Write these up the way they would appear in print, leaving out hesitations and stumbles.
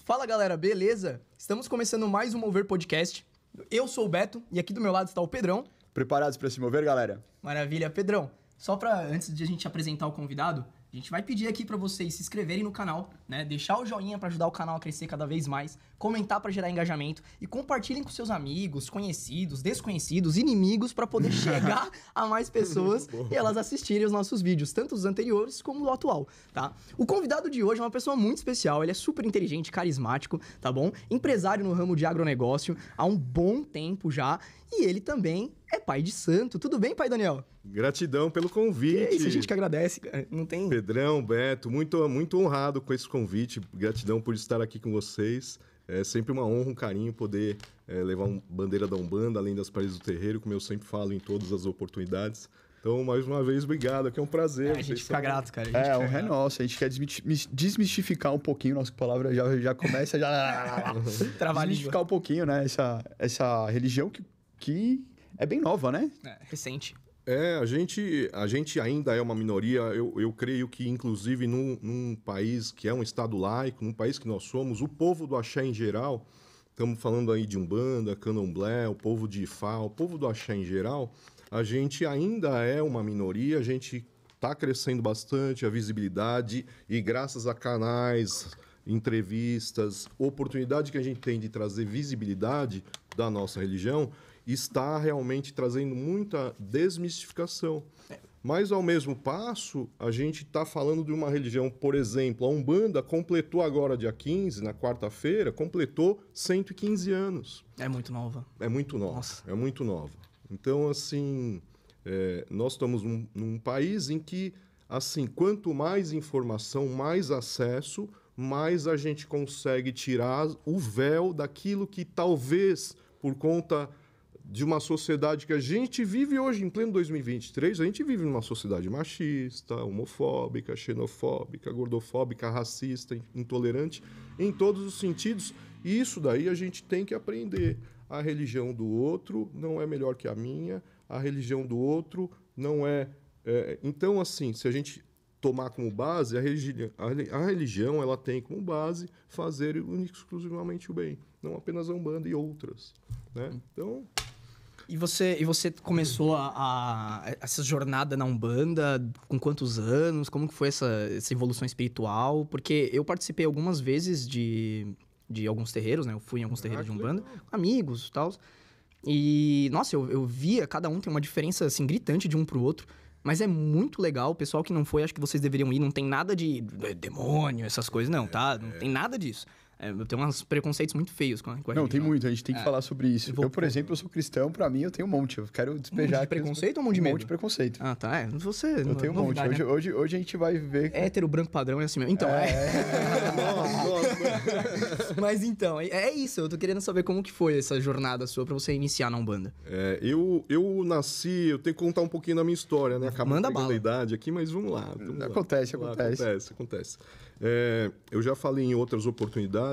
Fala galera, beleza? Estamos começando mais um Mover Podcast. Eu sou o Beto e aqui do meu lado está o Pedrão. Preparados para se mover, galera? Maravilha, Pedrão. Só para antes de a gente apresentar o convidado, a gente vai pedir aqui para vocês se inscreverem no canal, né? Deixar o joinha para ajudar o canal a crescer cada vez mais, comentar para gerar engajamento e compartilhem com seus amigos, conhecidos, desconhecidos, inimigos para poder chegar a mais pessoas e elas assistirem os nossos vídeos, tanto os anteriores como o atual, tá? O convidado de hoje é uma pessoa muito especial, ele é super inteligente, carismático, tá bom? Empresário no ramo de agronegócio há um bom tempo já e ele também é pai de santo. Tudo bem, pai Daniel? Gratidão pelo convite. É isso, a gente que agradece, cara. Não tem... Pedrão, Beto, muito honrado com esse convite. Gratidão por estar aqui com vocês. É sempre uma honra, um carinho poder levar uma bandeira da Umbanda, além das paredes do terreiro, como eu sempre falo em todas as oportunidades. Então, mais uma vez, obrigado, que é um prazer. a gente fica grato, cara. A honra é nossa. A gente quer desmistificar um pouquinho, nossa palavra já começa desmistificar um pouquinho, né? Essa religião que é bem nova, né? É, recente. A gente ainda é uma minoria. Eu creio que, inclusive, num país que é um estado laico, num país que nós somos, o povo do axé em geral, estamos falando aí de Umbanda, Candomblé, o povo de Ifá, o povo do axé em geral, a gente ainda é uma minoria, a gente está crescendo bastante a visibilidade e graças a canais, entrevistas, oportunidade que a gente tem de trazer visibilidade da nossa religião, está realmente trazendo muita desmistificação. Mas, ao mesmo passo, a gente está falando de uma religião, por exemplo, a Umbanda completou agora, dia 15, na quarta-feira, completou 115 anos. É muito nova. É muito nova. Nossa. É muito nova. Então, assim, nós estamos num país em que, assim, quanto mais informação, mais acesso, mais a gente consegue tirar o véu daquilo que talvez, por conta de uma sociedade que a gente vive hoje, em pleno 2023, a gente vive numa sociedade machista, homofóbica, xenofóbica, gordofóbica, racista, intolerante, em todos os sentidos. E isso daí a gente tem que aprender. A religião do outro não é melhor que a minha, a religião do outro não é... Então, assim, se a gente tomar como base, a religião ela tem como base fazer exclusivamente o bem, não apenas a Umbanda e outras, né? Então... E você começou essa jornada na Umbanda com quantos anos? Como que foi essa evolução espiritual? Porque eu participei algumas vezes de alguns terreiros, né? Eu fui em alguns terreiros de Umbanda, com amigos e tal. E, nossa, eu via, cada um tem uma diferença, assim, gritante de um pro outro. Mas é muito legal. O pessoal que não foi, acho que vocês deveriam ir. Não tem nada de demônio, essas coisas, não, tá? Não tem nada disso. Eu tenho uns preconceitos muito feios com a religião. Não, tem muito. A gente tem que falar sobre isso. Eu, por exemplo, eu sou cristão. Pra mim, eu tenho um monte. Eu quero despejar... Um monte de preconceito ou um monte de medo? Um monte de preconceito. Ah, tá. Você... Eu tenho um monte. Né? Hoje a gente vai ver... Hétero, branco, padrão é assim mesmo. Então, Mas então, é isso. Eu tô querendo saber como que foi essa jornada sua pra você iniciar na Umbanda. Eu nasci... Eu tenho que contar um pouquinho da minha história, né? Acabando pegando a idade aqui, mas vamos lá. Acontece. Eu já falei em outras oportunidades.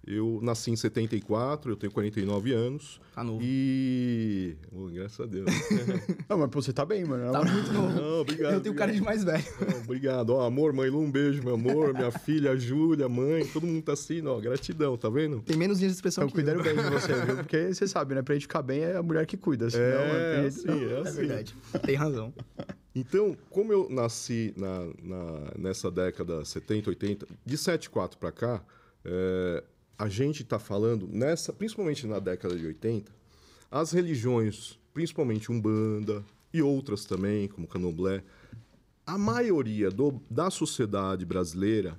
Eu nasci em 74, eu tenho 49 anos. Tá novo. E... graças a Deus. Não, mas você tá bem, mano. Tá muito novo. Não, obrigado. Eu tenho cara de mais velho. Obrigado. Amor, mãe Lu, um beijo, meu amor. Minha filha, a Júlia, mãe. Todo mundo tá assim, gratidão, tá vendo? Tem menos dias de expressão que cuidando bem de você, viu? Porque você sabe, né? Pra gente ficar bem é a mulher que cuida. Senão, é assim. É verdade. Tem razão. Então, como eu nasci nessa década 70, 80, de 74 pra cá, a gente está falando, principalmente na década de 80, as religiões, principalmente Umbanda e outras também, como Candomblé, a maioria da sociedade brasileira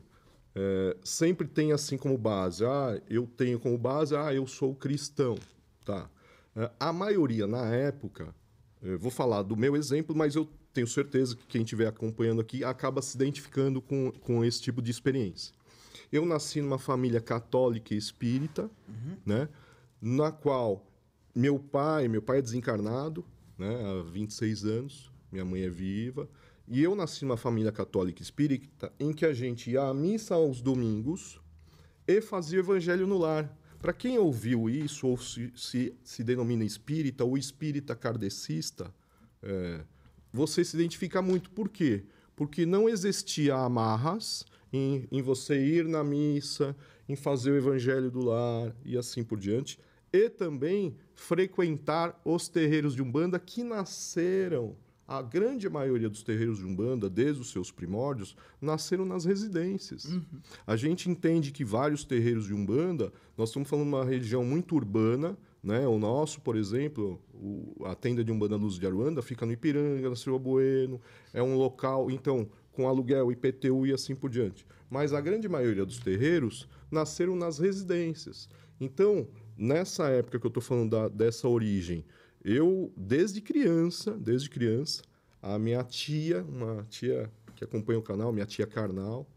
sempre tem assim como base, eu tenho como base, eu sou cristão. Tá? A maioria, na época, vou falar do meu exemplo, mas eu tenho certeza que quem estiver acompanhando aqui acaba se identificando com esse tipo de experiência. Eu nasci numa família católica e espírita, né? Na qual meu pai é desencarnado, né? Há 26 anos, minha mãe é viva. E eu nasci numa família católica e espírita em que a gente ia à missa aos domingos e fazia o evangelho no lar. Para quem ouviu isso, ou se denomina espírita ou espírita kardecista, você se identifica muito. Por quê? Porque não existia amarras em você ir na missa, em fazer o evangelho do lar e assim por diante, e também frequentar os terreiros de Umbanda que nasceram. A grande maioria dos terreiros de Umbanda, desde os seus primórdios, nasceram nas residências. A gente entende que vários terreiros de Umbanda, nós estamos falando de uma região muito urbana, né? O nosso, por exemplo, a tenda de Umbanda Luz de Aruanda fica no Ipiranga, na Silva Bueno, é um local, então, com aluguel, IPTU e assim por diante. Mas a grande maioria dos terreiros nasceram nas residências. Então, nessa época que eu estou falando dessa origem, eu, desde criança, a minha tia, uma tia que acompanha o canal, minha tia Carnal,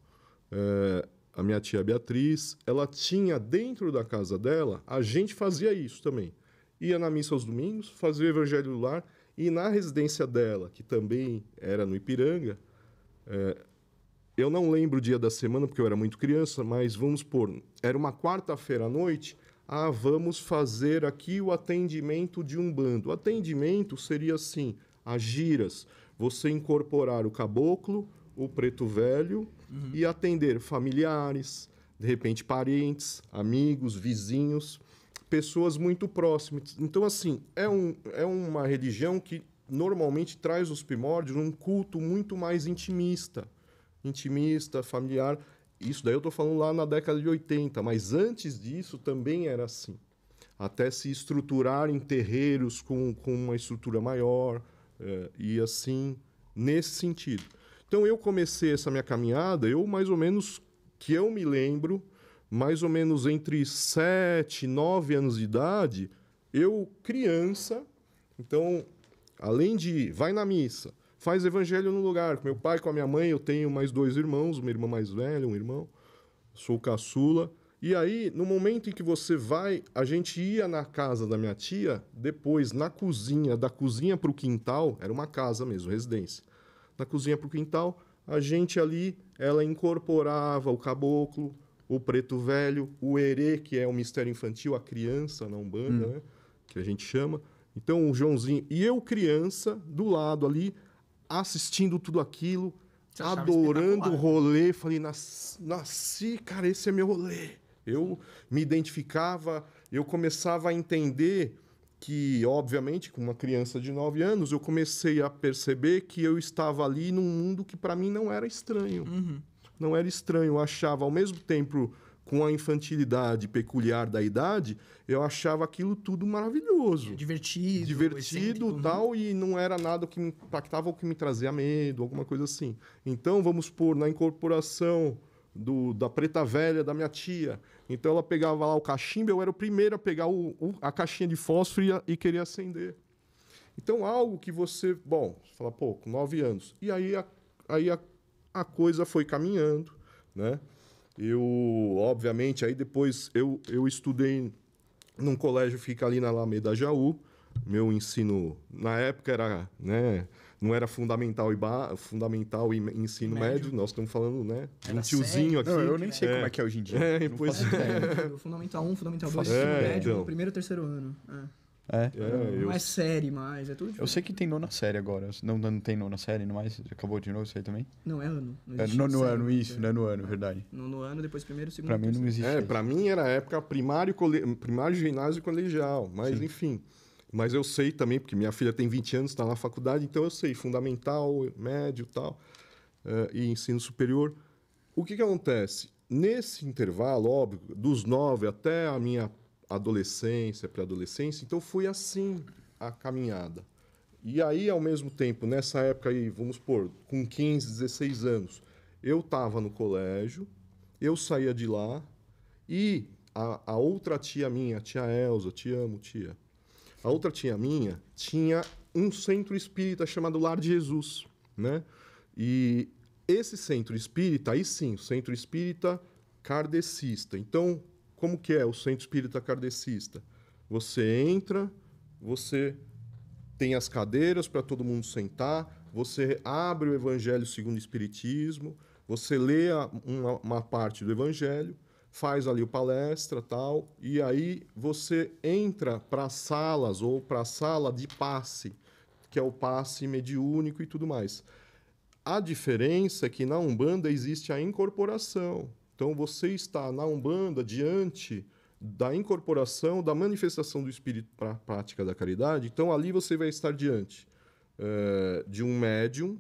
a minha tia Beatriz, ela tinha dentro da casa dela, a gente fazia isso também. Ia na missa aos domingos, fazia o evangelho do lar, e na residência dela, que também era no Ipiranga, eu não lembro o dia da semana, porque eu era muito criança, mas vamos supor, era uma quarta-feira à noite, vamos fazer aqui o atendimento de Umbanda. O atendimento seria assim, as giras, você incorporar o caboclo, o preto velho e atender familiares, de repente parentes, amigos, vizinhos, pessoas muito próximas. Então, assim, é uma religião que normalmente traz os primórdios um culto muito mais intimista, familiar. Isso daí eu estou falando lá na década de 80, mas antes disso também era assim. Até se estruturar em terreiros com uma estrutura maior, e assim, nesse sentido. Então eu comecei essa minha caminhada, mais ou menos, que eu me lembro, mais ou menos entre 7 e 9 anos de idade, eu criança, então, além de vai na missa, faz evangelho no lugar, com meu pai, com a minha mãe, eu tenho mais 2 irmãos, uma irmã mais velha, um irmão, sou caçula. E aí, no momento em que você vai, a gente ia na casa da minha tia, depois na cozinha, da cozinha para o quintal, era uma casa mesmo, residência. Na cozinha para o quintal, a gente ali, ela incorporava o caboclo, o preto velho, o herê, que é o mistério infantil, a criança na Umbanda, né, que a gente chama. Então, o Joãozinho, e eu criança, do lado ali, assistindo tudo aquilo, adorando o rolê. Falei, nasci, cara, esse é meu rolê. Eu me identificava, eu começava a entender que, obviamente, com uma criança de 9 anos, eu comecei a perceber que eu estava ali num mundo que para mim não era estranho. Não era estranho, eu achava, ao mesmo tempo, com a infantilidade peculiar da idade, eu achava aquilo tudo maravilhoso. Divertido e tal, e não era nada que me impactava ou que me trazia medo, alguma coisa assim. Então, vamos pôr na incorporação da preta velha da minha tia. Então, ela pegava lá o cachimbo, eu era o primeiro a pegar a caixinha de fósforo e querer acender. Então, algo que você fala, pô, com 9 anos. E aí a coisa foi caminhando, né? Eu, obviamente, aí depois eu estudei num colégio que fica ali na Alameda Jaú. Meu ensino, na época, era, né, não era fundamental e ensino médio. Nós estamos falando, né, de um tiozinho aqui. Não, eu nem sei como é que é hoje em dia. Fundamental 1, Fundamental 2, ensino médio, então. Primeiro e terceiro ano. Não é série mais, é tudo diferente. Eu sei que tem 9ª série agora. Não tem 9ª série, não mais? Acabou de novo isso aí também? Não, é ano. Não é ano, isso, não é no ano, verdade. No ano, depois primeiro, segundo. Pra mim não existe. Pra mim era a época primário, ginásio e colegial. Mas, sim, enfim. Mas eu sei também, porque minha filha tem 20 anos, está na faculdade, então eu sei fundamental, médio tal, e ensino superior. O que acontece? Nesse intervalo, óbvio, dos 9 até a minha adolescência, pré-adolescência, então foi assim a caminhada. E aí, ao mesmo tempo, nessa época aí, vamos supor, com 15, 16 anos, eu estava no colégio, eu saía de lá, e a outra tia minha, a tia Elza, te amo, tia, a outra tia minha tinha um centro espírita chamado Lar de Jesus, né? E esse centro espírita, aí sim, o centro espírita kardecista. Então, como que é o centro espírita kardecista? Você entra, você tem as cadeiras para todo mundo sentar, você abre o Evangelho segundo o Espiritismo, você lê uma parte do Evangelho, faz ali o palestra tal, e aí você entra para salas ou para a sala de passe, que é o passe mediúnico e tudo mais. A diferença é que na Umbanda existe a incorporação. Então, você está na Umbanda diante da incorporação, da manifestação do espírito para a prática da caridade. Então, ali você vai estar diante de um médium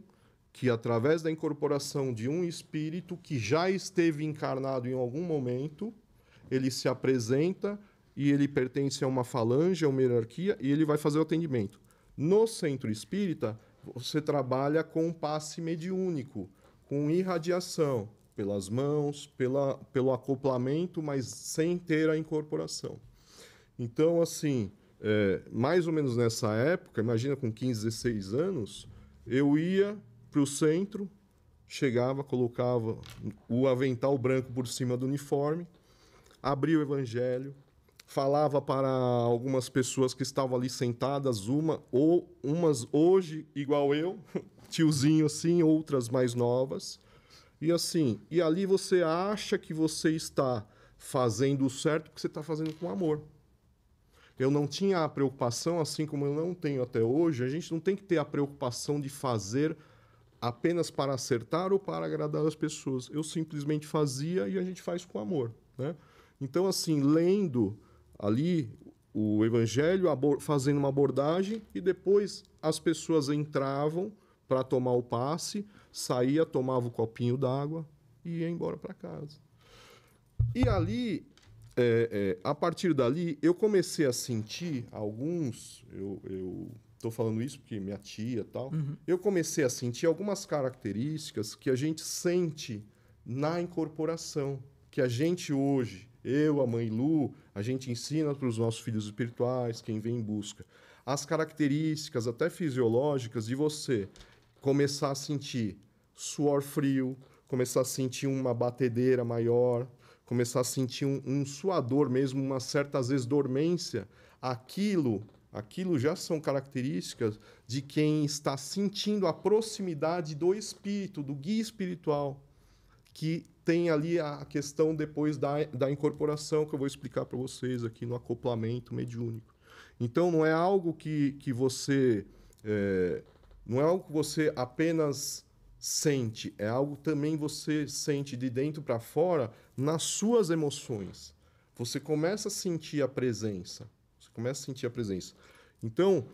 que, através da incorporação de um espírito que já esteve encarnado em algum momento, ele se apresenta e ele pertence a uma falange, a uma hierarquia, e ele vai fazer o atendimento. No centro espírita, você trabalha com passe mediúnico, com irradiação, pelas mãos, pelo acoplamento, mas sem ter a incorporação. Então, assim, mais ou menos nessa época, imagina com 15, 16 anos, eu ia para o centro, chegava, colocava o avental branco por cima do uniforme, abria o evangelho, falava para algumas pessoas que estavam ali sentadas, umas hoje igual eu, tiozinho assim, outras mais novas. E assim, e ali você acha que você está fazendo o certo porque você está fazendo com amor. Eu não tinha a preocupação, assim como eu não tenho até hoje, a gente não tem que ter a preocupação de fazer apenas para acertar ou para agradar as pessoas. Eu simplesmente fazia e a gente faz com amor, né? Então, assim, lendo ali o Evangelho, fazendo uma abordagem, e depois as pessoas entravam para tomar o passe, saía, tomava o copinho d'água e ia embora para casa. E ali, a partir dali, eu comecei a sentir alguns... Eu estou falando isso porque minha tia e tal. Eu comecei a sentir algumas características que a gente sente na incorporação, que a gente hoje, eu, a mãe Lu, a gente ensina para os nossos filhos espirituais, quem vem em busca. As características, até fisiológicas, de você começar a sentir suor frio, começar a sentir uma batedeira maior, começar a sentir um suador mesmo, uma certa, às vezes, dormência. Aquilo já são características de quem está sentindo a proximidade do espírito, do guia espiritual, que tem ali a questão depois da incorporação, que eu vou explicar para vocês aqui no acoplamento mediúnico. Então, não é algo que você... não é algo que você apenas sente, é algo que também você sente de dentro para fora nas suas emoções. Você começa a sentir a presença. Então,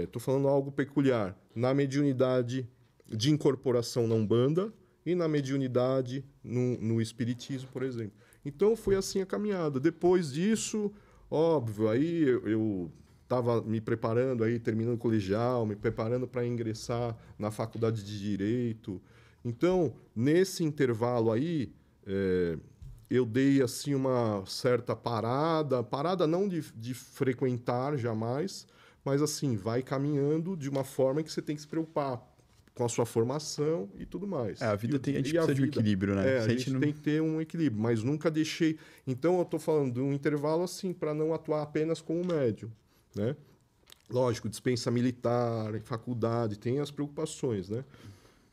estou falando algo peculiar. Na mediunidade de incorporação na Umbanda e na mediunidade no Espiritismo, por exemplo. Então, foi assim a caminhada. Depois disso, óbvio, aí eu estava me preparando, aí, terminando o colegial, me preparando para ingressar na faculdade de Direito. Então, nesse intervalo aí, eu dei assim uma certa parada não de frequentar jamais, mas assim, vai caminhando de uma forma que você tem que se preocupar com a sua formação e tudo mais. A vida a gente precisa de um equilíbrio, né? A gente tem que ter um equilíbrio, mas nunca deixei... Então, eu estou falando de um intervalo assim, para não atuar apenas como médium, né? Lógico, dispensa militar, faculdade, tem as preocupações, né?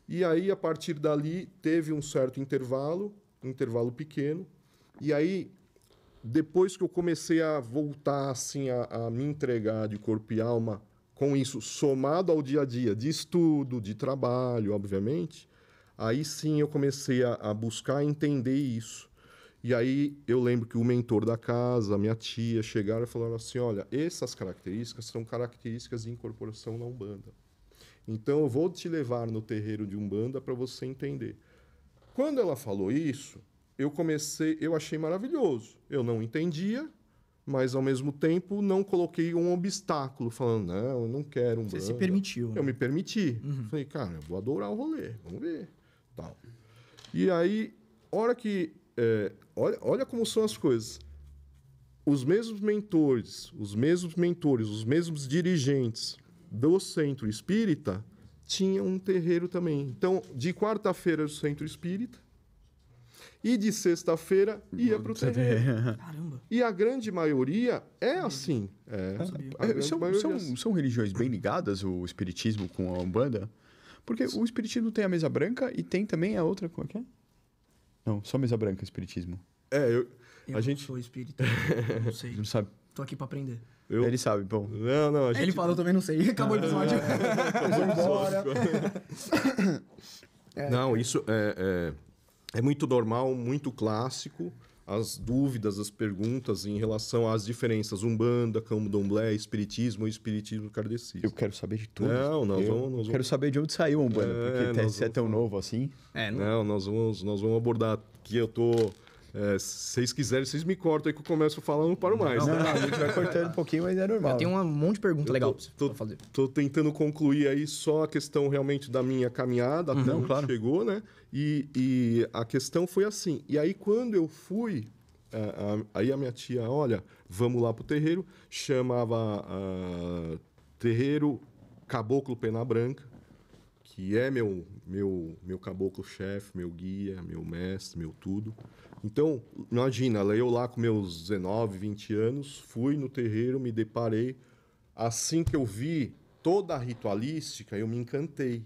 E aí, a partir dali, teve um certo intervalo pequeno, e aí, depois que eu comecei a voltar assim, a me entregar de corpo e alma, com isso somado ao dia a dia de estudo, de trabalho, obviamente, aí sim eu comecei a buscar entender isso. E aí eu lembro que o mentor da casa, a minha tia, chegaram e falaram assim, olha, essas características são características de incorporação na Umbanda. Então eu vou te levar no terreiro de Umbanda para você entender. Quando ela falou isso, eu achei maravilhoso. Eu não entendia, mas ao mesmo tempo não coloquei um obstáculo, falando, não, eu não quero Umbanda. Você se permitiu. Eu me permiti. Falei, cara, eu vou adorar o rolê, vamos ver. Tal. E aí, hora que... olha como são as coisas. Os mesmos mentores, os mesmos dirigentes do Centro Espírita tinham um terreiro também. Então, de quarta-feira, o Centro Espírita, e de sexta-feira ia para o terreiro. Caramba. E a grande maioria é assim. São religiões bem ligadas, o Espiritismo com a Umbanda? Porque o Espiritismo tem a mesa branca e tem também a outra... Qual é que é? Não, só mesa branca, Espiritismo. Eu não sou espírita, não sei. Não sabe? Tô aqui pra aprender. Ele sabe, bom. Não, a gente... Ele falou, eu também não sei. Acabou o episódio. Não, isso é muito normal, muito clássico, as dúvidas, as perguntas em relação às diferenças Umbanda, Candomblé, Espiritismo e Espiritismo kardecista. Eu quero saber de tudo. Não, nós vamos... Quero saber de onde saiu o Umbanda, porque se é tão novo assim... Não, nós vamos abordar aqui, eu tô... se vocês quiserem, vocês me cortam aí que eu começo a falar, eu não paro mais. Não, a gente vai cortando um pouquinho, mas é normal. Tem um monte de pergunta legal pra fazer. Tô tentando concluir aí só a questão realmente da minha caminhada, até onde chegou, né? E a questão foi assim. E aí, quando eu fui, aí a minha tia, olha, vamos lá pro terreiro, chamava Terreiro Caboclo Pena Branca, que é meu caboclo-chefe, meu guia, meu mestre, meu tudo. Então, imagina, eu lá com meus 19, 20 anos, fui no terreiro, me deparei. Assim que eu vi toda a ritualística, eu me encantei,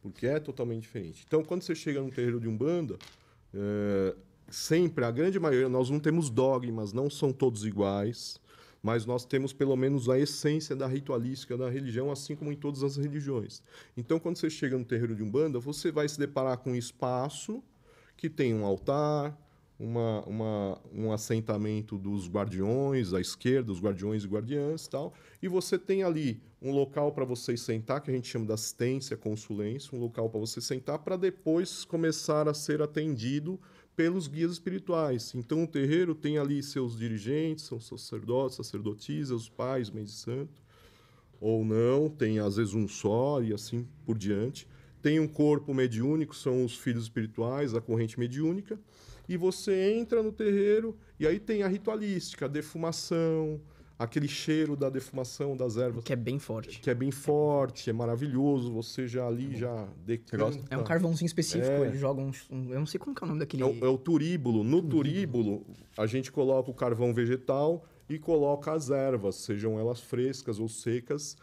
porque é totalmente diferente. Então, quando você chega no terreiro de Umbanda, sempre, a grande maioria, nós não temos dogmas, não são todos iguais, mas nós temos pelo menos a essência da ritualística da religião, assim como em todas as religiões. Então, quando você chega no terreiro de Umbanda, você vai se deparar com um espaço que tem um altar, um assentamento dos guardiões à esquerda, os guardiões e guardiãs e tal, e você tem ali um local para você sentar, que a gente chama de assistência, consulência, um local para você sentar para depois começar a ser atendido pelos guias espirituais. Então, o terreiro tem ali seus dirigentes, são sacerdotes, sacerdotisas, os pais, mães de santo, ou não, tem às vezes um só e assim por diante. Tem um corpo mediúnico, são os filhos espirituais, a corrente mediúnica, e você entra no terreiro e aí tem a ritualística, a defumação, aquele cheiro da defumação das ervas. Que é bem forte. Que é bem forte, é maravilhoso, você já ali já decanta. É um carvãozinho específico, eles jogam eu não sei como que é o nome daquele... É o turíbulo. No turíbulo, a gente coloca o carvão vegetal e coloca as ervas, sejam elas frescas ou secas.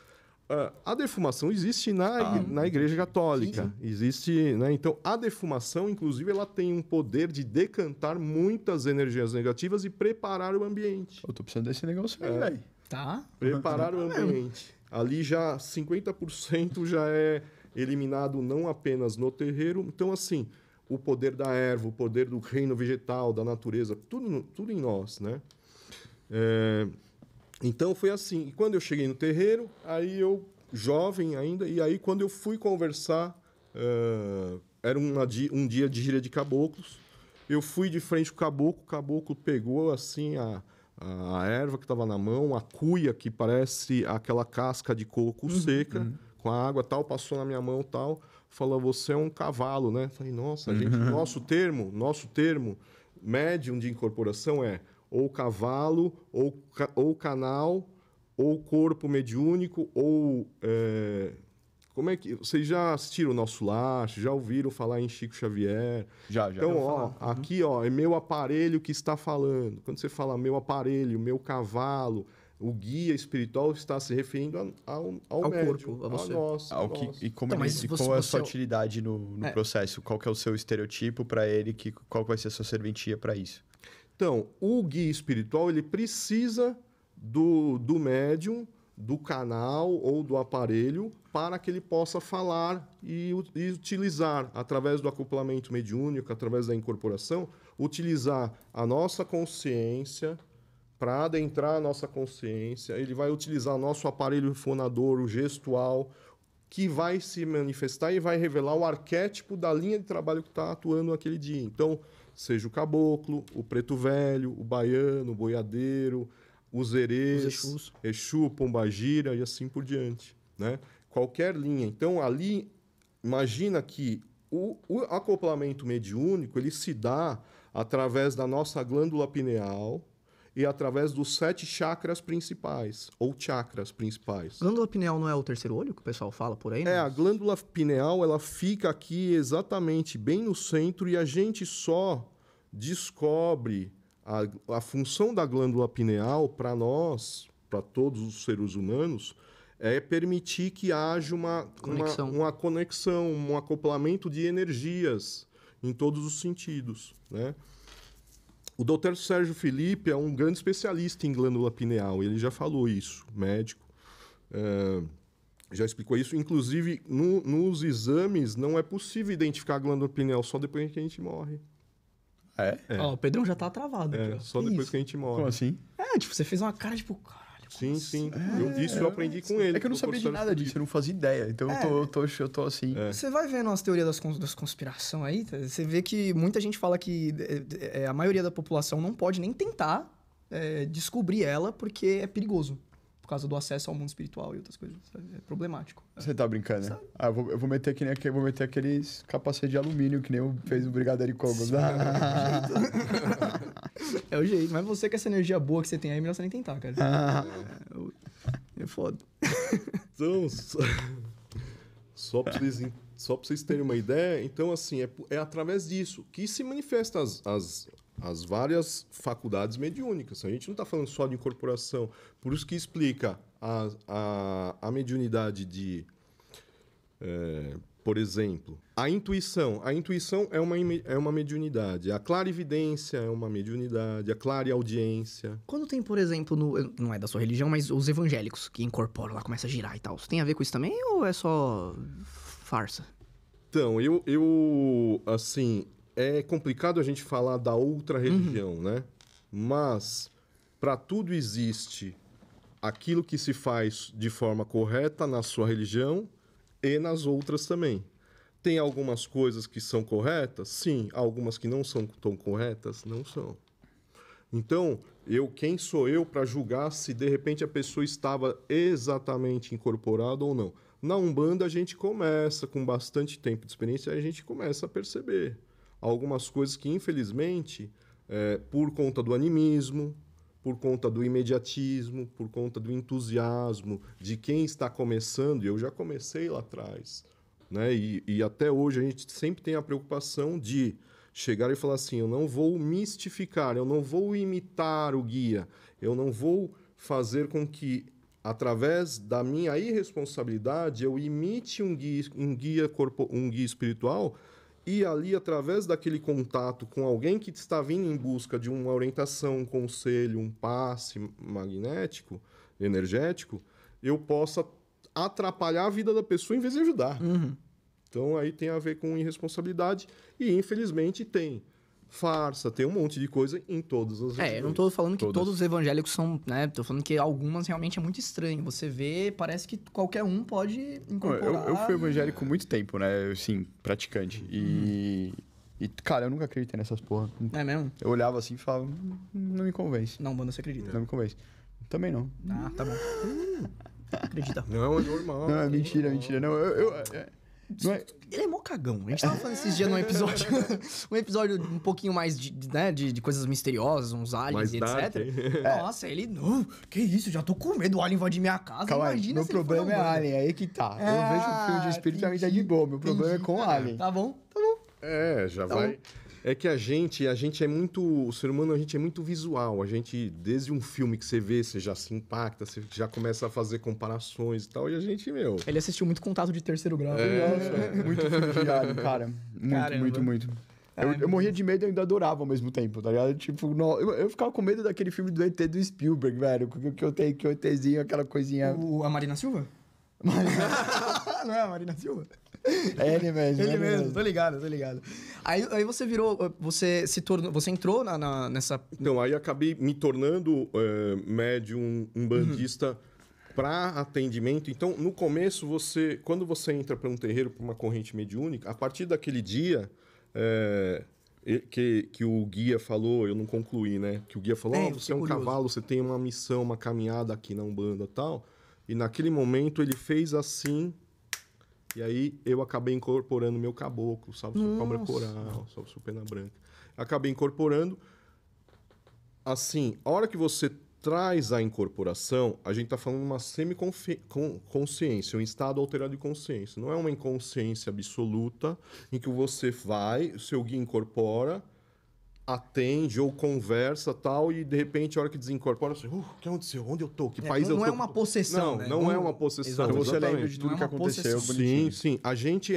A defumação existe na Igreja Católica. Sim. Existe, né? Então, a defumação, inclusive, ela tem um poder de decantar muitas energias negativas e preparar o ambiente. Eu tô precisando desse negócio aí, velho. Tá. Preparar o ambiente. Ali já 50% já é eliminado não apenas no terreiro. Então, assim, o poder da erva, o poder do reino vegetal, da natureza, tudo em nós, né? Então foi assim. E quando eu cheguei no terreiro, aí eu, jovem ainda, e aí quando eu fui conversar, era um dia de gira de caboclos, eu fui de frente com o caboclo pegou assim a erva que estava na mão, a cuia que parece aquela casca de coco seca, com a água tal, passou na minha mão tal, falou, você é um cavalo, né? Falei, nossa, gente, nosso termo médium de incorporação é ou cavalo, ou canal, ou corpo mediúnico, ou... como é que... Vocês já assistiram o Nosso Lar, já ouviram falar em Chico Xavier? Já. Então, aqui, é meu aparelho que está falando. Quando você fala meu aparelho, meu cavalo, o guia espiritual está se referindo ao médium, corpo, a você. E qual é a sua utilidade no processo? Qual que é o seu estereotipo para ele? Qual vai ser a sua serventia para isso? Então, o guia espiritual, ele precisa do médium, do canal ou do aparelho para que ele possa falar e utilizar, através do acoplamento mediúnico, através da incorporação, utilizar a nossa consciência para adentrar a nossa consciência. Ele vai utilizar nosso aparelho fonador, o gestual, que vai se manifestar e vai revelar o arquétipo da linha de trabalho que está atuando naquele dia. Então, seja o caboclo, o preto velho, o baiano, o boiadeiro, os herês, Exu, Pombagira e assim por diante, né? Qualquer linha. Então, ali, imagina que o acoplamento mediúnico, ele se dá através da nossa glândula pineal e através dos 7 chakras principais, ou chakras principais. Glândula pineal não é o terceiro olho que o pessoal fala por aí? Né? A glândula pineal, ela fica aqui exatamente bem no centro e a gente só descobre a função da glândula pineal para nós, para todos os seres humanos, é permitir que haja uma conexão, um acoplamento de energias em todos os sentidos, né? O Dr. Sérgio Felipe é um grande especialista em glândula pineal, ele já falou isso, médico, já explicou isso. Inclusive, nos exames, não é possível identificar a glândula pineal só depois que a gente morre. Ó, o Pedrão já tá travado. É, aqui, só depois que a gente morre. Como assim? Tipo, você fez uma cara, tipo, caralho. Sim. Isso eu aprendi com ele. É que eu não sabia de nada disso, eu não fazia ideia. Então eu tô assim. Você vai vendo as teorias das conspiração aí, você vê que muita gente fala que a maioria da população não pode nem tentar descobrir ela porque é perigoso. Por causa do acesso ao mundo espiritual e outras coisas. É problemático. Você tá brincando, né? Eu vou meter aqueles capacetes de alumínio que nem eu fez o Brigadeiro e Cogos. É o jeito. Mas você com essa energia boa que você tem aí, melhor você nem tentar, cara. É foda. Então, só pra vocês terem uma ideia, então, assim, é através disso que se manifestam as várias faculdades mediúnicas. A gente não está falando só de incorporação. Por isso que explica a mediunidade de... por exemplo, a intuição. A intuição é uma mediunidade. A clarividência é uma mediunidade. A clareaudiência. Quando tem, por exemplo, não é da sua religião, mas os evangélicos que incorporam lá, começa a girar e tal. Tem a ver com isso também ou é só farsa? Então, assim, é complicado a gente falar da outra religião, né? Mas, para tudo existe aquilo que se faz de forma correta na sua religião e nas outras também. Tem algumas coisas que são corretas? Sim. Algumas que não são tão corretas? Não são. Então, quem sou eu para julgar se de repente a pessoa estava exatamente incorporada ou não? Na Umbanda a gente começa, com bastante tempo de experiência, a gente começa a perceber algumas coisas que, infelizmente, por conta do animismo, por conta do imediatismo, por conta do entusiasmo de quem está começando, e eu já comecei lá atrás, né? E até hoje a gente sempre tem a preocupação de chegar e falar assim, eu não vou mistificar, eu não vou imitar o guia, eu não vou fazer com que, através da minha irresponsabilidade, eu imite um guia espiritual. E ali, através daquele contato com alguém que está vindo em busca de uma orientação, um conselho, um passe magnético, energético, eu possa atrapalhar a vida da pessoa em vez de ajudar. Então, aí tem a ver com irresponsabilidade e, infelizmente, tem farsa, tem um monte de coisa em todas as religiões. Eu não tô falando que todos os evangélicos são, né? Tô falando que algumas realmente é muito estranho. Você vê, parece que qualquer um pode incorporar. Eu fui evangélico muito tempo, né? Assim, praticante. E, cara, eu nunca acreditei nessas porra. É mesmo? Eu olhava assim e falava, não me convence. Não, Banda, você acredita? Não me convence. Também não. Ah, tá bom. Acredita. Não, é normal. Não, é mentira. Não, não é... Ele é mó cagão. A gente tava falando esses dias num episódio... um episódio um pouquinho mais de coisas misteriosas, uns aliens Mais e dark, etc. Nossa, ele... Não, que isso, já tô com medo. O alien invadir minha casa. Calma aí, Imagina meu se ele for problema é na Umbanda. alien, aí que tá. Eu vejo um filme de espírito, a gente é de boa. Meu problema é com alien. Tá bom. Já vai... É que a gente é muito... O ser humano, a gente é muito visual. A gente, desde um filme que você vê, você já se impacta, você já começa a fazer comparações e tal. E a gente, Ele assistiu muito Contato de Terceiro Grau. Nossa, muito filme de alien, cara. Muito. Eu morria de medo e ainda adorava ao mesmo tempo, tá ligado? Tipo, eu ficava com medo daquele filme do ET do Spielberg, velho. Que o ETzinho, aquela coisinha... A Marina Silva? Não é a Marina Silva? É ele mesmo. Ele mesmo, tô ligado. Aí você virou, você entrou nessa... Então, aí acabei me tornando médium umbandista para atendimento. Então, no começo, quando você entra para um terreiro, para uma corrente mediúnica, a partir daquele dia que o guia falou, eu não concluí, né? Que o guia falou, você é um cavalo, você tem uma missão, uma caminhada aqui na Umbanda e tal. E naquele momento ele fez assim... E aí eu acabei incorporando meu caboclo, salve sua cobra coral, salve sua pena branca. Acabei incorporando. Assim, a hora que você traz a incorporação, a gente está falando de uma semiconsciência, um estado alterado de consciência. Não é uma inconsciência absoluta em que você vai, o seu guia incorpora, atende ou conversa tal, e de repente, a hora que desincorpora, você, o que aconteceu? Onde eu tô? Que país eu tô? Não é uma possessão, né? Não é uma possessão. Então você exatamente. lembra de tudo que aconteceu. Sim. A gente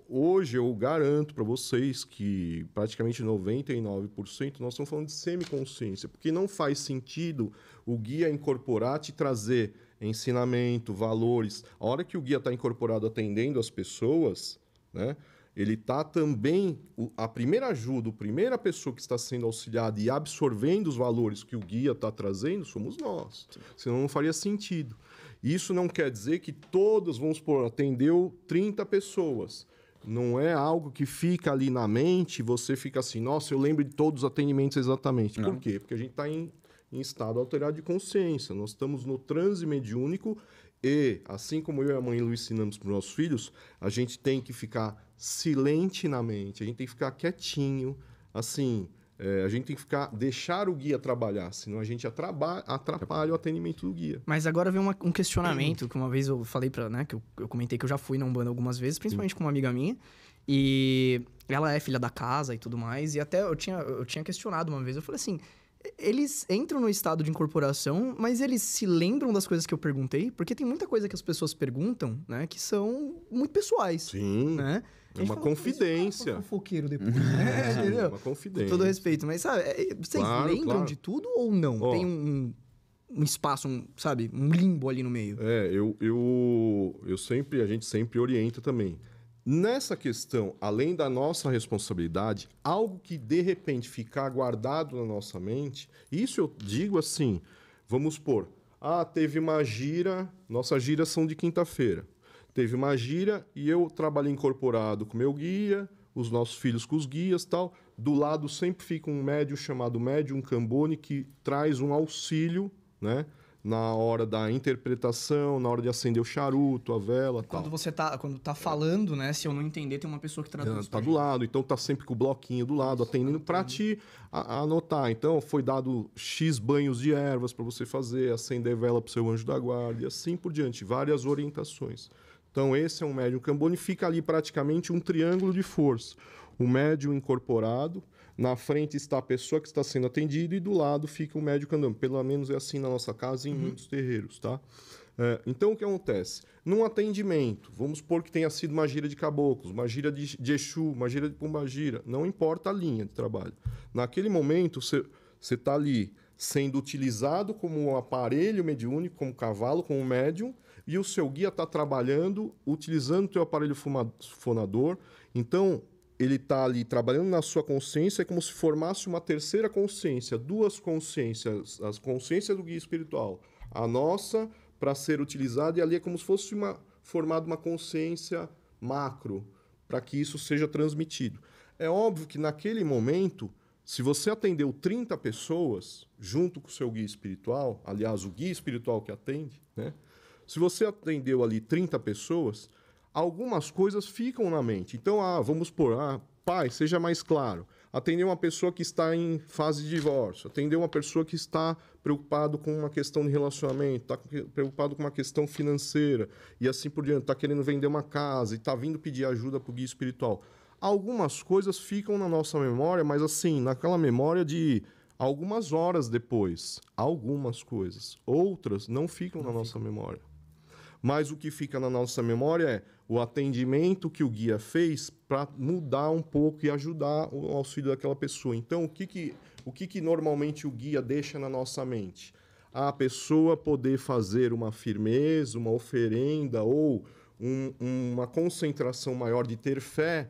hoje eu garanto para vocês que praticamente 99% nós estamos falando de semiconsciência, porque não faz sentido o guia incorporar, te trazer ensinamento, valores. A hora que o guia está incorporado atendendo as pessoas, né? ele está também... A primeira ajuda, a primeira pessoa que está sendo auxiliada e absorvendo os valores que o guia está trazendo somos nós. Senão não faria sentido. Isso não quer dizer que todos, vamos supor, atendeu 30 pessoas. Não é algo que fica ali na mente, você fica assim, nossa, eu lembro de todos os atendimentos exatamente. Por quê? Porque a gente está em estado alterado de consciência. Nós estamos no transe mediúnico e, assim como eu e a mãe Lu ensinamos para os nossos filhos, a gente tem que ficar silente na mente, a gente tem que ficar quietinho, assim, a gente tem que deixar o guia trabalhar, senão a gente atrapalha o atendimento do guia. Mas agora vem um questionamento, que uma vez eu falei né, que eu comentei que eu já fui na Umbanda algumas vezes, principalmente com uma amiga minha, e ela é filha da casa e tudo mais, e até eu tinha questionado uma vez, eu falei assim, eles entram no estado de incorporação, mas eles se lembram das coisas que eu perguntei? Porque tem muita coisa que as pessoas perguntam, né, que são muito pessoais. Sim, né? É uma confidência. Fofoqueiro depois, né? Entendeu? Uma confidência. Com todo respeito, mas sabe, vocês lembram de tudo ou não? Tem um espaço, sabe, um limbo ali no meio. A gente sempre orienta também. Nessa questão, além da nossa responsabilidade, algo que de repente ficar guardado na nossa mente, isso eu digo assim, vamos supor, teve uma gira, nossas giras são de quinta-feira. Teve uma gira e eu trabalhei incorporado com meu guia, os nossos filhos com os guias e tal. Do lado sempre fica um médium chamado médium Cambone que traz um auxílio, né? Na hora da interpretação, na hora de acender o charuto, a vela, tal. Quando tá falando, né? Se eu não entender, tem uma pessoa que traduz. Tá do lado, então tá sempre com o bloquinho do lado, atendendo para te anotar. Então foi dado X banhos de ervas para você fazer, acender vela para o seu anjo da guarda e assim por diante, várias orientações. Então esse é um médium Cambone, fica ali praticamente um triângulo de força. O médium incorporado, na frente está a pessoa que está sendo atendida e do lado fica o médium Cambone. Pelo menos é assim na nossa casa e em muitos terreiros, tá? Então, o que acontece? Num atendimento, vamos supor que tenha sido uma gira de caboclos, uma gira de Exu, uma gira de Pombagira, não importa a linha de trabalho. Naquele momento, você está ali sendo utilizado como um aparelho mediúnico, como cavalo, como médium, e o seu guia está trabalhando, utilizando o teu aparelho fonador. Então, ele está ali trabalhando na sua consciência, é como se formasse uma terceira consciência, duas consciências, as consciências do guia espiritual, a nossa para ser utilizada, e ali é como se fosse formada uma consciência macro, para que isso seja transmitido. É óbvio que naquele momento, se você atendeu 30 pessoas junto com o seu guia espiritual, aliás, o guia espiritual que atende, né? Se você atendeu ali 30 pessoas, algumas coisas ficam na mente. Então, vamos supor, pai, seja mais claro. Atender uma pessoa que está em fase de divórcio, atender uma pessoa que está preocupado com uma questão de relacionamento, está preocupado com uma questão financeira e assim por diante, está querendo vender uma casa e está vindo pedir ajuda para o guia espiritual. Algumas coisas ficam na nossa memória, mas assim, naquela memória de algumas horas depois. Algumas coisas. Outras não ficam na nossa memória. Mas o que fica na nossa memória é o atendimento que o guia fez para mudar um pouco e ajudar o auxílio daquela pessoa. Então, o que normalmente o guia deixa na nossa mente? A pessoa poder fazer uma firmeza, uma oferenda ou uma concentração maior de ter fé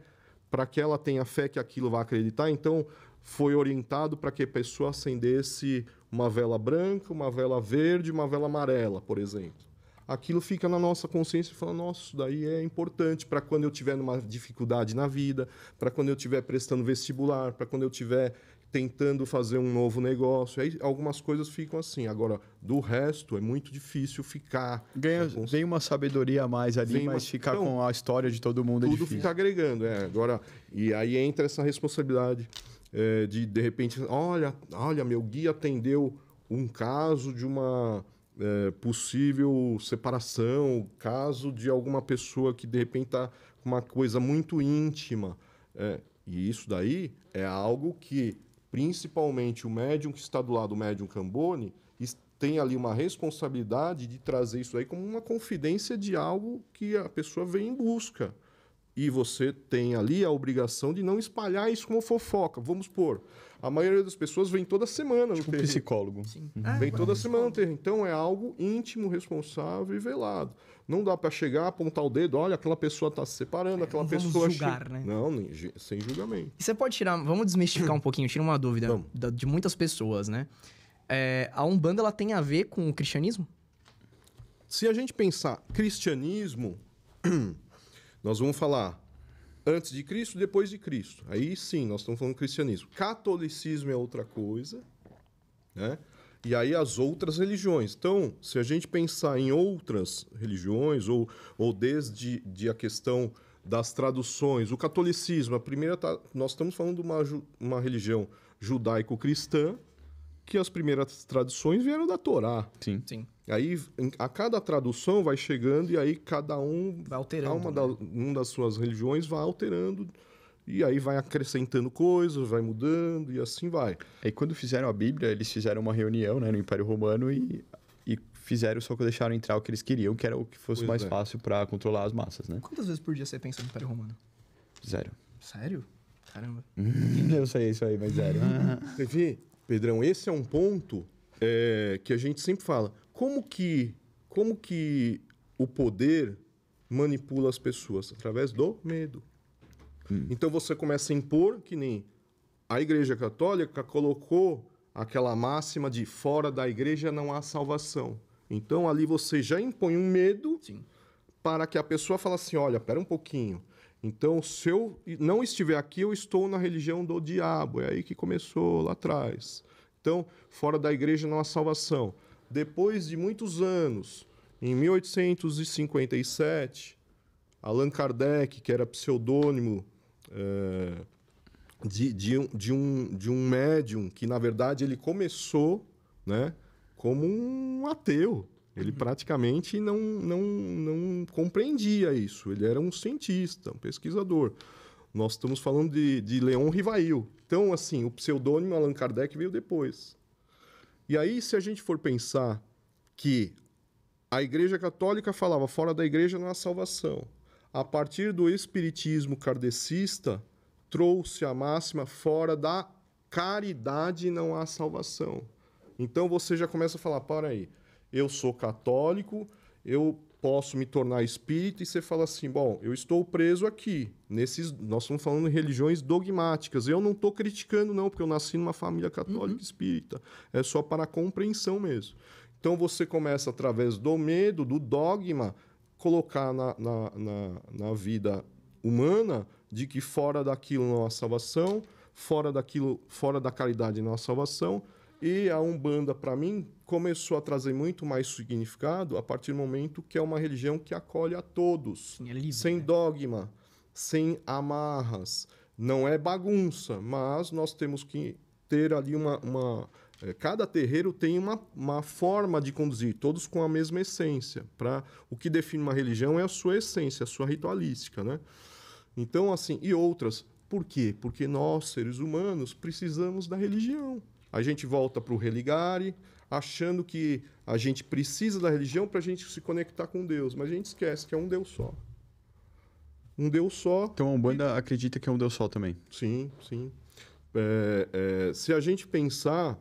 para que ela tenha fé que aquilo vai acreditar. Então, foi orientado para que a pessoa acendesse uma vela branca, uma vela verde, uma vela amarela, por exemplo. Aquilo fica na nossa consciência e fala, nossa, isso daí é importante para quando eu tiver numa dificuldade na vida, para quando eu estiver prestando vestibular, para quando eu estiver tentando fazer um novo negócio. Aí algumas coisas ficam assim. Agora, do resto, é muito difícil ficar... Vem uma sabedoria a mais ali, mas ficar então, com a história de todo mundo é difícil. Tudo fica agregando, Agora, e aí entra essa responsabilidade de repente, olha, meu guia atendeu um caso de uma... possível separação, caso de alguma pessoa que de repente está com uma coisa muito íntima. E isso daí é algo que, principalmente, o médium que está do lado do médium Cambone tem ali uma responsabilidade de trazer isso aí como uma confidência de algo que a pessoa vem em busca. E você tem ali a obrigação de não espalhar isso como fofoca. Vamos supor, a maioria das pessoas vem toda semana no terreiro. Psicólogo. Sim. Vem toda semana no terreiro. Então é algo íntimo, responsável e velado. Não dá para chegar, apontar o dedo, olha, aquela pessoa está se separando, aquela não pessoa... vamos julgar, né? Não, sem julgamento. E você pode tirar... Vamos desmistificar um pouquinho, tira uma dúvida Vamos. de muitas pessoas, né? A Umbanda, ela tem a ver com o cristianismo? Se a gente pensar cristianismo, nós vamos falar antes de Cristo, depois de Cristo. Aí sim, nós estamos falando cristianismo. Catolicismo é outra coisa, né? E aí as outras religiões. Então, se a gente pensar em outras religiões, ou desde a questão das traduções, o catolicismo, a primeira nós estamos falando de uma religião judaico-cristã, que as primeiras traduções vieram da Torá. Sim. Sim. Aí, a cada tradução vai chegando e aí cada um... Vai alterando. Uma das suas religiões vai alterando e aí vai acrescentando coisas, vai mudando e assim vai. Aí quando fizeram a Bíblia, eles fizeram uma reunião, né, no Império Romano e fizeram, só que deixaram entrar o que eles queriam, que era o que fosse mais fácil para controlar as massas, né? Quantas vezes por dia você pensa no Império Romano? 0. Sério? Caramba. Eu sei isso aí, mas 0. Você vê, Pedrão, esse é um ponto que a gente sempre fala. Como que o poder manipula as pessoas? Através do medo. Então você começa a impor, que nem a Igreja Católica colocou aquela máxima de fora da igreja não há salvação. Então ali você já impõe um medo. Sim. Para que a pessoa fale assim, olha, espera um pouquinho. Então, se eu não estiver aqui, eu estou na religião do diabo. É aí que começou lá atrás. Então, fora da igreja não há salvação. Depois de muitos anos, em 1857, Allan Kardec, que era pseudônimo de um médium, que na verdade ele começou, né, como um ateu. Ele praticamente não compreendia isso. Ele era um cientista, um pesquisador. Nós estamos falando de Leon Rivail. Então, assim, o pseudônimo Allan Kardec veio depois. E aí, se a gente for pensar que a Igreja Católica falava fora da igreja não há salvação. A partir do espiritismo kardecista, trouxe a máxima fora da caridade não há salvação. Então, você já começa a falar, para aí, eu sou católico, eu posso me tornar espírita, e você fala assim, bom, eu estou preso aqui. Nós estamos falando de religiões dogmáticas. Eu não estou criticando, não, porque eu nasci numa família católica espírita. É só para a compreensão mesmo. Então, você começa, através do medo, do dogma, colocar na vida humana de que fora daquilo não há salvação, fora da caridade não há salvação. E a Umbanda, para mim, começou a trazer muito mais significado a partir do momento que é uma religião que acolhe a todos. Sim, é livre, sem né? dogma, sem amarras. Não é bagunça, mas nós temos que ter ali cada terreiro tem uma forma de conduzir, todos com a mesma essência. O que define uma religião é a sua essência, a sua ritualística, né? Então, assim, e outras. Por quê? Porque nós, seres humanos, precisamos da religião. A gente volta para o religare, achando que a gente precisa da religião para a gente se conectar com Deus. Mas a gente esquece que é um Deus só. Um Deus só. Então a Umbanda acredita que é um Deus só também. Sim, sim. Se a gente pensar,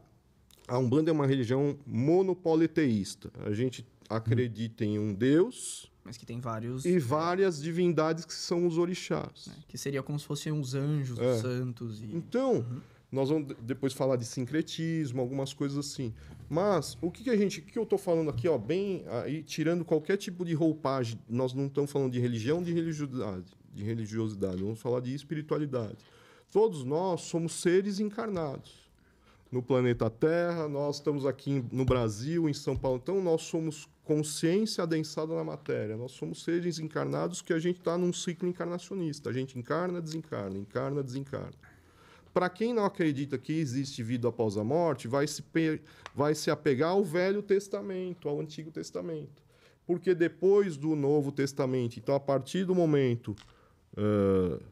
a Umbanda é uma religião monopoliteísta. A gente acredita em um Deus... Mas que tem vários... E várias divindades que são os orixás. Que seria como se fossem os anjos, os santos. Então... Nós vamos depois falar de sincretismo, algumas coisas assim. Mas o que eu estou falando aqui, ó, bem aí, tirando qualquer tipo de roupagem, nós não estamos falando de religião, de religiosidade, vamos falar de espiritualidade. Todos nós somos seres encarnados no planeta Terra, nós estamos aqui no Brasil, em São Paulo, então nós somos consciência adensada na matéria, nós somos seres encarnados que a gente está num ciclo encarnacionista, a gente encarna, desencarna. Para quem não acredita que existe vida após a morte, vai se apegar ao Velho Testamento, ao Antigo Testamento. Porque depois do Novo Testamento, então a partir do momento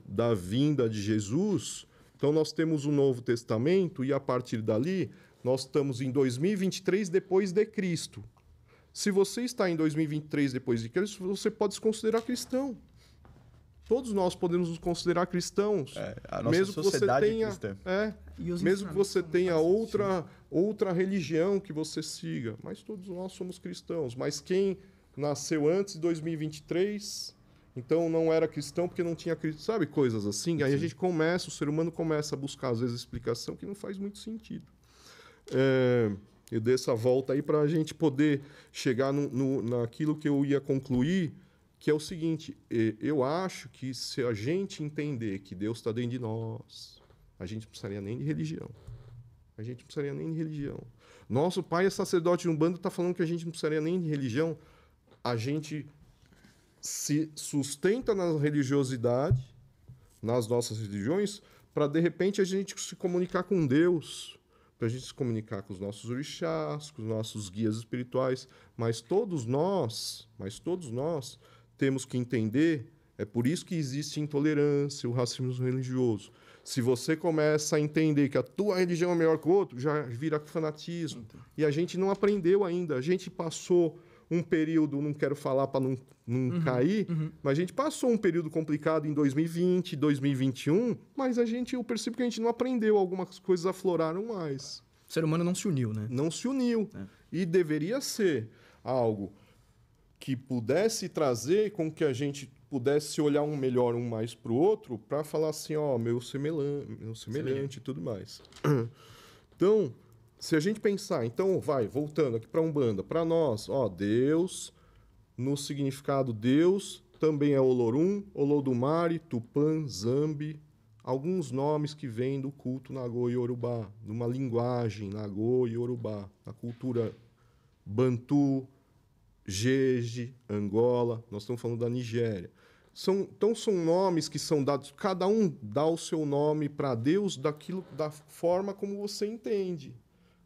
da vinda de Jesus, então nós temos o Novo Testamento e a partir dali nós estamos em 2023 depois de Cristo. Se você está em 2023 depois de Cristo, você pode se considerar cristão. Todos nós podemos nos considerar cristãos. A nossa sociedade é cristã. Mesmo que você tenha outra religião que você siga. Mas todos nós somos cristãos. Mas quem nasceu antes de 2023, então não era cristão porque não tinha cristão. Sabe, coisas assim? Aí a gente o ser humano começa a buscar, às vezes, explicação que não faz muito sentido. Eu dei essa volta aí para a gente poder chegar naquilo que eu ia concluir, que é o seguinte: eu acho que se a gente entender que Deus está dentro de nós, a gente não precisaria nem de religião. A gente não precisaria nem de religião. Nosso pai é sacerdote de Umbanda, está falando que a gente não precisaria nem de religião. A gente se sustenta na religiosidade, nas nossas religiões, para, de repente, a gente se comunicar com Deus, para a gente se comunicar com os nossos orixás, com os nossos guias espirituais. Mas todos nós temos que entender, é por isso que existe intolerância, o racismo religioso. Se você começa a entender que a tua religião é melhor que o outro, já vira fanatismo. E a gente não aprendeu ainda. A gente passou um período, não quero falar para não cair, mas a gente passou um período complicado em 2020, 2021, mas eu percebo que a gente não aprendeu, algumas coisas afloraram mais. O ser humano não se uniu, né? Não se uniu. E deveria ser algo que pudesse trazer com que a gente pudesse olhar um melhor um mais para o outro, para falar assim, meu semelhante e tudo mais. Então, se a gente pensar, voltando aqui para a Umbanda, para nós, Deus, no significado Deus, também é Olorum, Olodumare, Tupã, Zambi, alguns nomes que vêm do culto Nagô e Yorubá, numa linguagem Nagô e Yorubá, na cultura Bantu, Jeje, Angola, nós estamos falando da Nigéria. Então são nomes que são dados, cada um dá o seu nome para Deus da forma como você entende.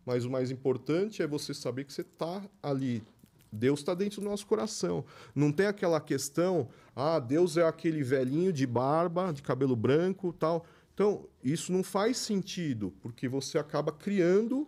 Mas o mais importante é você saber que você está ali. Deus está dentro do nosso coração. Não tem aquela questão, Deus é aquele velhinho de barba, de cabelo branco, tal. Então, isso não faz sentido, porque você acaba criando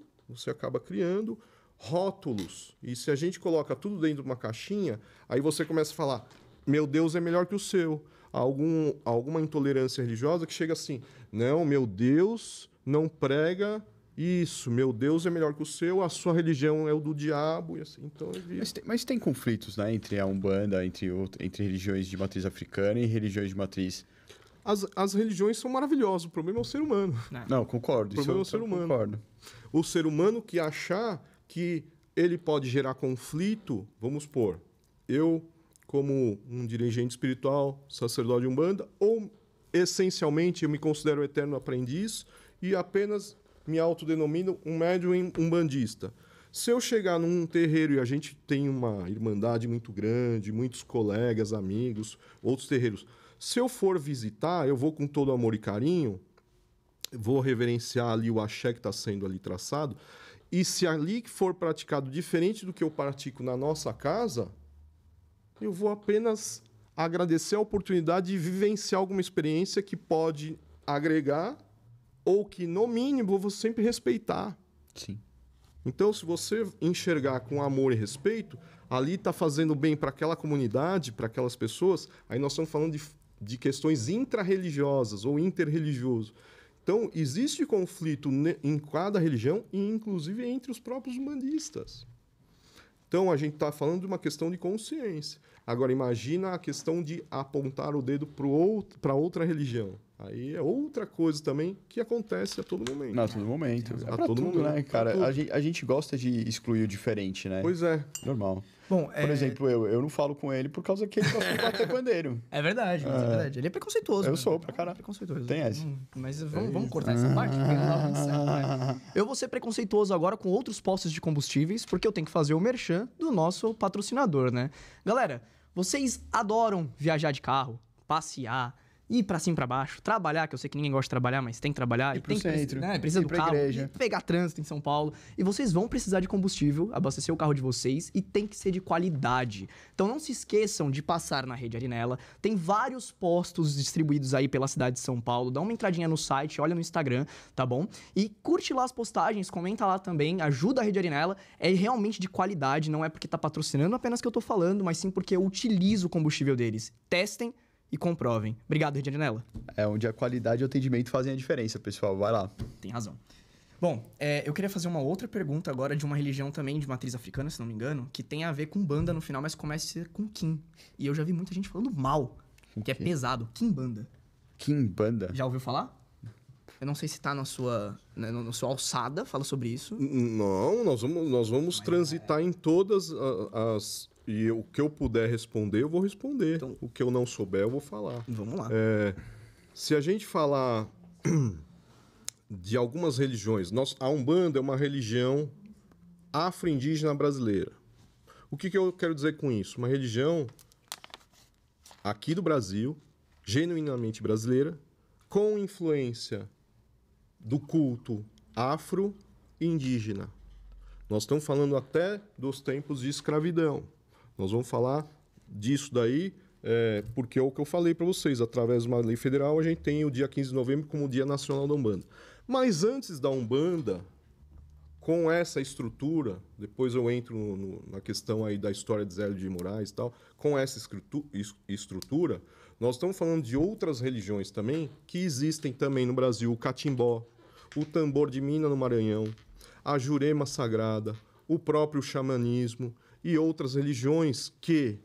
rótulos. E se a gente coloca tudo dentro de uma caixinha, aí você começa a falar, meu Deus é melhor que o seu. Alguma intolerância religiosa que chega assim, não, meu Deus não prega isso, meu Deus é melhor que o seu, a sua religião é o do diabo, e assim, então... Mas tem conflitos, né, entre a Umbanda, entre religiões de matriz africana e religiões de matriz... As religiões são maravilhosas, o problema é o ser humano. Não, concordo. O problema é o ser humano. Concordo. O ser humano que achar que ele pode gerar conflito, vamos supor, eu, como um dirigente espiritual, sacerdote de Umbanda, ou, essencialmente, eu me considero eterno aprendiz e apenas me autodenomino um médium umbandista. Se eu chegar num terreiro e a gente tem uma irmandade muito grande, muitos colegas, amigos, outros terreiros, se eu for visitar, eu vou com todo amor e carinho, vou reverenciar ali o axé que está sendo ali traçado, e se ali for praticado diferente do que eu pratico na nossa casa, eu vou apenas agradecer a oportunidade de vivenciar alguma experiência que pode agregar ou que, no mínimo, eu vou sempre respeitar. Sim. Então, se você enxergar com amor e respeito, ali está fazendo bem para aquela comunidade, para aquelas pessoas, aí nós estamos falando de questões intrarreligiosas ou interreligioso. Então, existe conflito em cada religião e, inclusive, entre os próprios umbandistas. Então, a gente está falando de uma questão de consciência. Agora, imagina a questão de apontar o dedo para outra religião. Aí é outra coisa também que acontece a todo momento. Não, a todo momento. A todo momento, né, cara? A gente gosta de excluir o diferente, né? Pois é. Normal. Bom, por exemplo, eu não falo com ele por causa que ele gosta de bater bandeiro. É verdade, mas é verdade. Ele é preconceituoso. Eu sou, pra caralho. Preconceituoso. Tem essa. Mas vamos cortar essa parte, porque não dá muito certo, né? Eu vou ser preconceituoso agora com outros postos de combustíveis, porque eu tenho que fazer o merchan do nosso patrocinador, né? Galera, vocês adoram viajar de carro, passear, ir pra cima e pra baixo, trabalhar, que eu sei que ninguém gosta de trabalhar, mas tem que trabalhar. Ir pro centro, precisa do carro, igreja. Pegar trânsito em São Paulo. E vocês vão precisar de combustível, abastecer o carro de vocês, e tem que ser de qualidade. Então não se esqueçam de passar na Rede Arinella. Tem vários postos distribuídos aí pela cidade de São Paulo. Dá uma entradinha no site, olha no Instagram, tá bom? E curte lá as postagens, comenta lá também, ajuda a Rede Arinella. É realmente de qualidade, não é porque tá patrocinando apenas que eu tô falando, mas sim porque eu utilizo o combustível deles. Testem e comprovem. Obrigado, Regianella. É onde a qualidade e o atendimento fazem a diferença, pessoal. Vai lá. Tem razão. Bom, eu queria fazer uma outra pergunta agora de uma religião também de matriz africana, se não me engano, que tem a ver com banda no final, mas começa com Kim. E eu já vi muita gente falando mal, que é pesado. Kimbanda. Kimbanda? Já ouviu falar? Eu não sei se tá na sua alçada, fala sobre isso. Não, nós vamos transitar em todas as... E o que eu puder responder, eu vou responder. Então, o que eu não souber, eu vou falar. Vamos lá. Se a gente falar de algumas religiões... A Umbanda é uma religião afro-indígena brasileira. O que eu quero dizer com isso? Uma religião aqui do Brasil, genuinamente brasileira, com influência do culto afro-indígena. Nós estamos falando até dos tempos de escravidão. Nós vamos falar disso daí, porque é o que eu falei para vocês. Através de uma lei federal, a gente tem o dia 15 de novembro como o Dia Nacional da Umbanda. Mas antes da Umbanda, com essa estrutura, depois eu entro na questão aí da história de Zélio de Moraes e tal, com essa estrutura, nós estamos falando de outras religiões também, que existem também no Brasil, o catimbó, o tambor de Minas no Maranhão, a Jurema Sagrada, o próprio xamanismo e outras religiões que,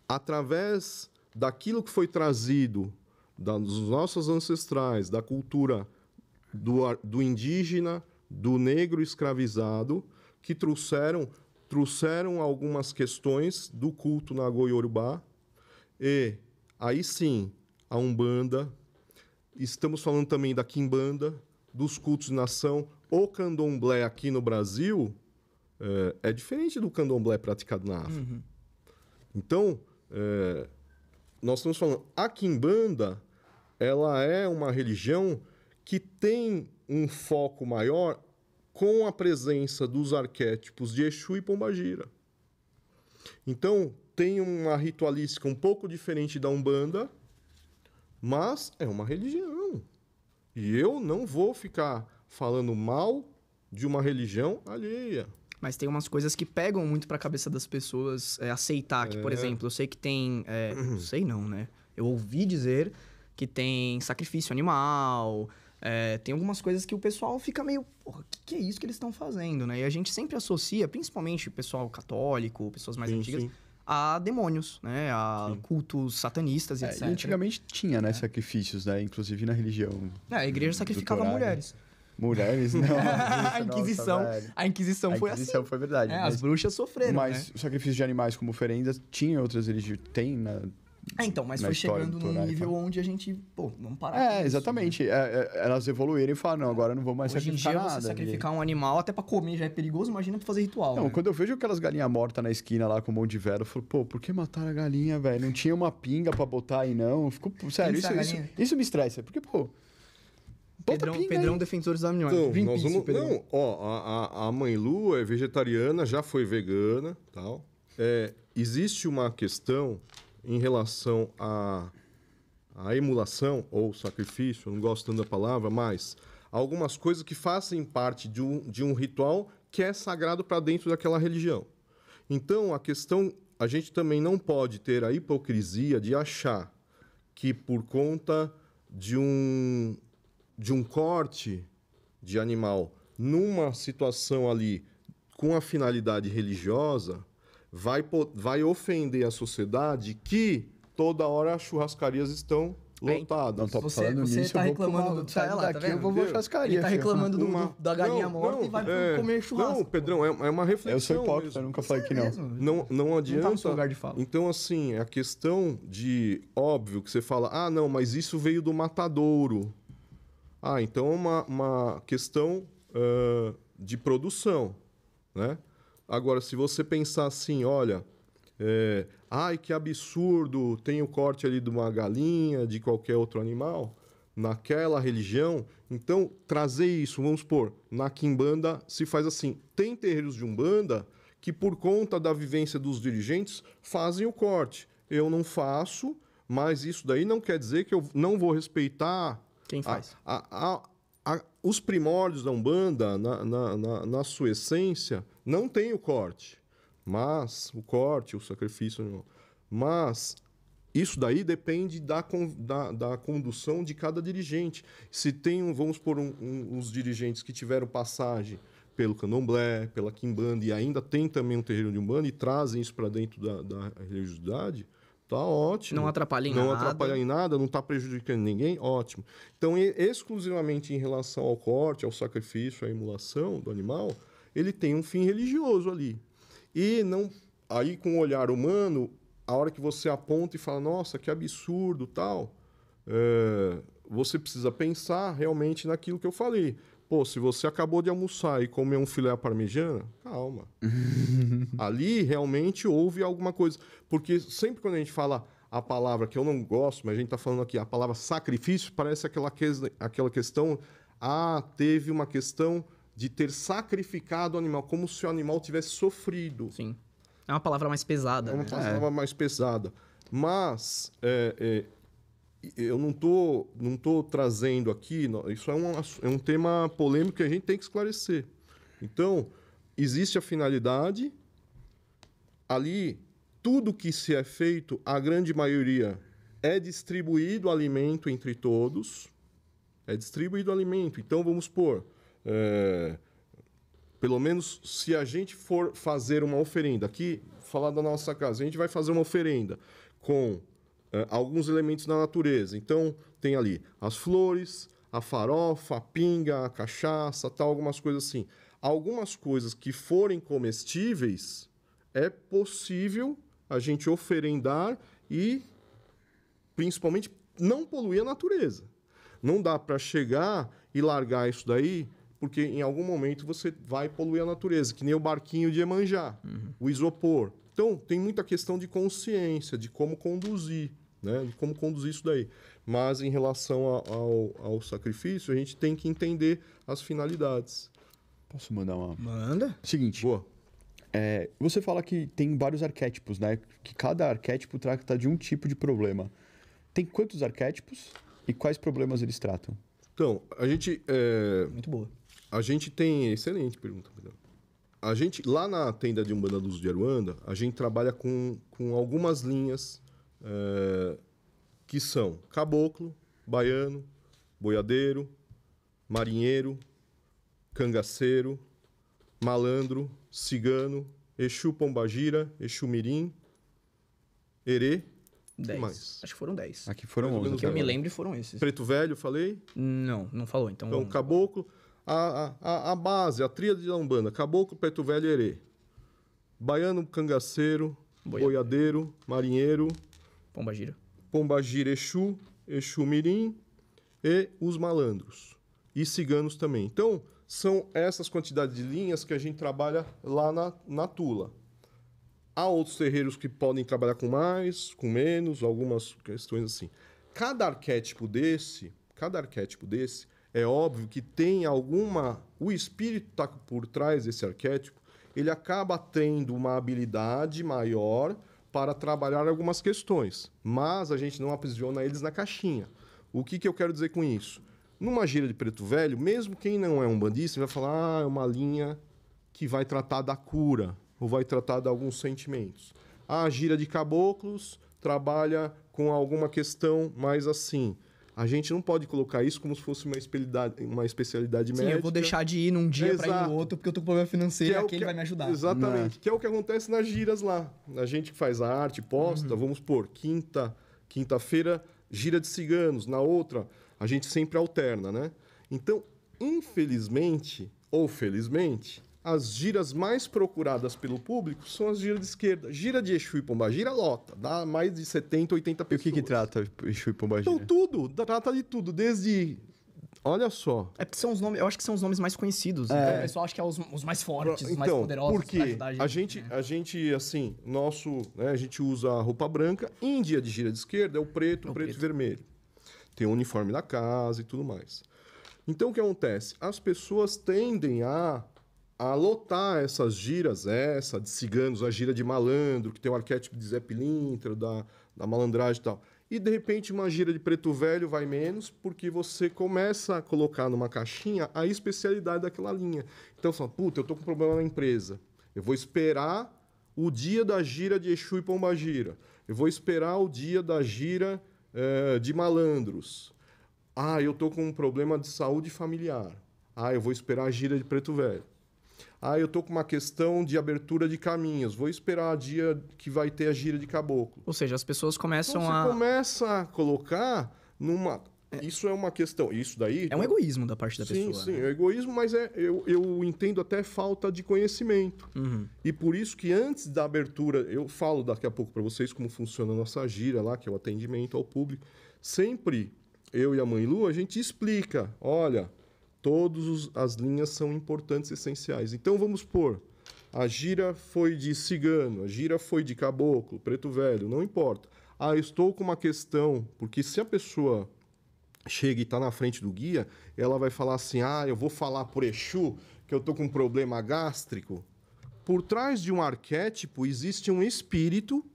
através daquilo que foi trazido dos nossos ancestrais, da cultura do indígena, do negro escravizado, que trouxeram algumas questões do culto Nagô-Yorubá, e aí sim, a Umbanda, estamos falando também da Quimbanda, dos cultos de nação. O candomblé aqui no Brasil é diferente do candomblé praticado na África. Uhum. Então, nós estamos falando, a Quimbanda, ela é uma religião que tem um foco maior com a presença dos arquétipos de Exu e Pombagira. Então, tem uma ritualística um pouco diferente da Umbanda, mas é uma religião. E eu não vou ficar falando mal de uma religião alheia. Mas tem umas coisas que pegam muito pra cabeça das pessoas aceitar. Que, por exemplo, eu sei que tem... não sei não, né? Eu ouvi dizer que tem sacrifício animal... tem algumas coisas que o pessoal fica meio... Porra, o que é isso que eles estão fazendo, né? E a gente sempre associa, principalmente o pessoal católico, pessoas mais antigas... Sim. A demônios, né? A cultos satanistas, etc. E antigamente tinha, né? Sacrifícios, né? Inclusive na religião. A igreja sacrificava mulheres. Mulheres, não. A Inquisição. Nossa, a Inquisição foi assim. A Inquisição foi verdade. As bruxas sofreram, mas o sacrifício de animais como oferendas tinha outras religiões. Tem então, mas foi chegando num nível onde a gente... Pô, vamos parar. Exatamente. Né? Elas evoluíram e falaram, não, agora eu não vou mais sacrificar nada. Hoje em dia, você sacrificar um animal até pra comer já é perigoso, imagina pra fazer ritual. Não, quando eu vejo aquelas galinhas mortas na esquina lá com um monte de vela, eu falo, pô, por que mataram a galinha, velho? Não tinha uma pinga pra botar aí, não. Ficou, sério, isso me estressa. Porque, pô... Pedrão defensores da animais. Então, a Mãe Lu é vegetariana, já foi vegana, tal. Existe uma questão em relação à emulação ou sacrifício, eu não gosto tanto da palavra, mas algumas coisas que fazem parte de um ritual que é sagrado para dentro daquela religião. Então, a gente também não pode ter a hipocrisia de achar que por conta de um corte de animal numa situação ali com a finalidade religiosa, vai ofender a sociedade que toda hora as churrascarias estão lotadas. Não tô falando nisso, tá reclamando do daqui, eu vou churrascaria. Ele tá reclamando da galinha morta e vai comer churrasco. Não, Pedrão, é uma reflexão. Eu sou hipócrita, eu nunca falei que não. Não adianta. Não tá no seu lugar de fala. Então, assim, a questão de... Óbvio que você fala, não, mas isso veio do matadouro. Então é uma questão de produção, né? Agora, se você pensar assim, olha, que absurdo, tem o corte ali de uma galinha, de qualquer outro animal, naquela religião, então trazer isso, vamos supor, na Quimbanda se faz assim, tem terreiros de Umbanda que por conta da vivência dos dirigentes fazem o corte. Eu não faço, mas isso daí não quer dizer que eu não vou respeitar... Quem faz? Os primórdios da Umbanda, na sua essência, não tem o corte. Mas, o sacrifício, mas isso daí depende da condução de cada dirigente. Se tem, vamos supor, uns dirigentes que tiveram passagem pelo candomblé, pela quimbanda, e ainda tem também um terreiro de umbanda e trazem isso para dentro da religiosidade, tá ótimo. Não atrapalha em nada. Não atrapalha em nada, não está prejudicando ninguém, ótimo. Então, exclusivamente em relação ao corte, ao sacrifício, à imolação do animal, ele tem um fim religioso ali. E não, aí com o olhar humano, a hora que você aponta e fala, nossa, que absurdo, tal, você precisa pensar realmente naquilo que eu falei. Pô, se você acabou de almoçar e comer um filé à parmegiana, calma. Ali realmente houve alguma coisa. Porque sempre quando a gente fala a palavra que eu não gosto, mas a gente está falando aqui, a palavra sacrifício, parece aquela questão, teve uma questão de ter sacrificado o animal, como se o animal tivesse sofrido. Sim. É uma palavra mais pesada. É uma palavra mais pesada. Mas eu não tô trazendo aqui... Isso é um tema polêmico que a gente tem que esclarecer. Então, existe a finalidade. Ali, tudo que se é feito, a grande maioria, é distribuído alimento entre todos. É distribuído alimento. Então, vamos supor... pelo menos, se a gente for fazer uma oferenda, aqui, falar da nossa casa, a gente vai fazer uma oferenda com alguns elementos da natureza. Então, tem ali as flores, a farofa, a pinga, a cachaça, tal, algumas coisas assim. Algumas coisas que forem comestíveis, é possível a gente oferendar e, principalmente, não poluir a natureza. Não dá para chegar e largar isso daí, porque em algum momento você vai poluir a natureza, que nem o barquinho de Iemanjá, o isopor. Então, tem muita questão de consciência, de como conduzir, né? De como conduzir isso daí. Mas, em relação ao sacrifício, a gente tem que entender as finalidades. Posso mandar uma... Manda. Seguinte. Boa. Você fala que tem vários arquétipos, né? Que cada arquétipo trata de um tipo de problema. Tem quantos arquétipos e quais problemas eles tratam? Então, a gente... Muito boa. A gente tem... Excelente pergunta, Pedro. A gente, lá na tenda de Umbanda dos de Aruanda, a gente trabalha com algumas linhas que são caboclo, baiano, boiadeiro, marinheiro, cangaceiro, malandro, cigano, Exu Pombagira, Exu Mirim, Herê. 10. Mais? Acho que foram 10. Aqui foram Mais ou 11. menos Que eu me agora. lembro foram esses. Preto Velho, falei? Não falou. Então, Caboclo, a base, a tríade da Umbanda, Caboclo, Preto Velho e Herê. Baiano, cangaceiro, boiadeiro, marinheiro, Pombagira, Exu, Exu Mirim e os malandros. E ciganos também. Então, são essas quantidades de linhas que a gente trabalha lá na Tula. Há outros terreiros que podem trabalhar com mais, com menos, algumas questões assim. Cada arquétipo desse, é óbvio que tem alguma... O espírito está por trás desse arquétipo, ele acaba tendo uma habilidade maior para trabalhar algumas questões, mas a gente não aprisiona eles na caixinha. O que eu quero dizer com isso? Numa gira de Preto Velho, mesmo quem não é um bandista vai falar, é uma linha que vai tratar da cura, ou vai tratar de alguns sentimentos. A gira de caboclos trabalha com alguma questão mais assim. A gente não pode colocar isso como se fosse uma especialidade médica. Sim, eu vou deixar de ir num dia para ir no outro porque eu tô com problema financeiro e aquele vai me ajudar. Exatamente. Que é o que acontece nas giras lá. A gente que faz a arte, posta, vamos pôr, quinta-feira, gira de ciganos. Na outra, a gente sempre alterna, né? Então, infelizmente ou felizmente, as giras mais procuradas pelo público são as giras de esquerda. Gira de Exu e Pombagira lota, dá mais de 70, 80 pessoas. E o que trata Exu e Pombagira? Então, tudo, trata de tudo, desde... Olha só. É porque são os nomes, eu acho que são os nomes mais conhecidos. Então o pessoal acha que é os mais fortes, os mais poderosos. Porque a gente, assim, a gente usa a roupa branca, em dia de gira de esquerda é o preto e vermelho. Tem o uniforme da casa e tudo mais. Então, o que acontece? As pessoas tendem a lotar essas giras, essa de ciganos, a gira de malandro, que tem o arquétipo de Zé Pilintra, da malandragem e tal. E, de repente, uma gira de Preto Velho vai menos, porque você começa a colocar numa caixinha a especialidade daquela linha. Então, você fala, puta, eu tô com problema na empresa. Eu vou esperar o dia da gira de Exu e Pombagira. Eu vou esperar o dia da gira de malandros. Eu tô com um problema de saúde familiar. Eu vou esperar a gira de Preto Velho. Eu tô com uma questão de abertura de caminhos. Vou esperar o dia que vai ter a gira de caboclo. Ou seja, as pessoas começam então, você começa a colocar numa... Isso é uma questão. Isso daí... É um egoísmo da parte da pessoa. Sim, né? É egoísmo, mas eu entendo até falta de conhecimento. E por isso que antes da abertura... Eu falo daqui a pouco para vocês como funciona a nossa gira lá, que é o atendimento ao público. Sempre, eu e a Mãe Lu, a gente explica. Olha, todas as linhas são importantes e essenciais. Então, vamos supor, a gira foi de cigano, a gira foi de caboclo, preto velho, não importa. Estou com uma questão, porque se a pessoa chega e está na frente do guia, ela vai falar assim, eu vou falar por Exu que eu estou com um problema gástrico. Por trás de um arquétipo existe um espírito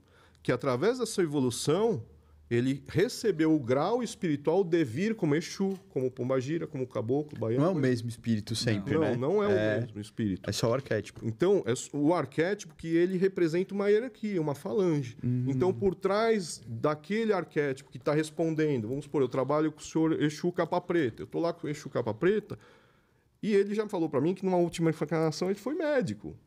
que, através da sua evolução, ele recebeu o grau espiritual de vir como Exu, como Pombagira, como Caboclo, Baiano. Não é o mesmo espírito sempre, né? Não é o mesmo espírito. É só o arquétipo. Então, é o arquétipo que ele representa uma hierarquia, uma falange. Então, por trás daquele arquétipo que está respondendo, vamos supor, eu trabalho com o senhor Exu Capa Preta, eu estou lá com o Exu Capa Preta, e ele já falou para mim que numa última encarnação ele foi médico.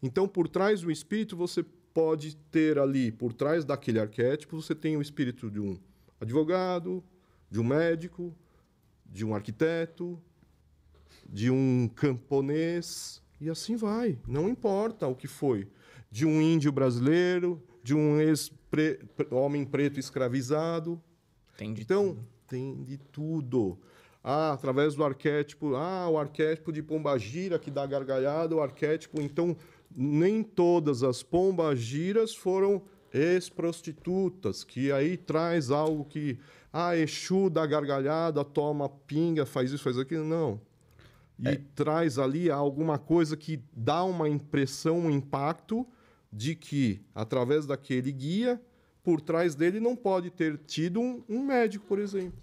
Então, por trás do espírito, você pode ter ali, por trás daquele arquétipo, você tem o espírito de um advogado, de um médico, de um arquiteto, de um camponês, e assim vai. Não importa o que foi. De um índio brasileiro, de um homem preto escravizado. Tem de então, tudo. Tem de tudo. Através do arquétipo, o arquétipo de Pombagira, que dá gargalhada, o arquétipo... Então, nem todas as pombagiras foram ex-prostitutas, que aí traz algo que... Exu dá gargalhada, toma pinga, faz isso, faz aquilo. Não. E traz ali alguma coisa que dá uma impressão, um impacto de que, através daquele guia, por trás dele não pode ter tido um médico, por exemplo.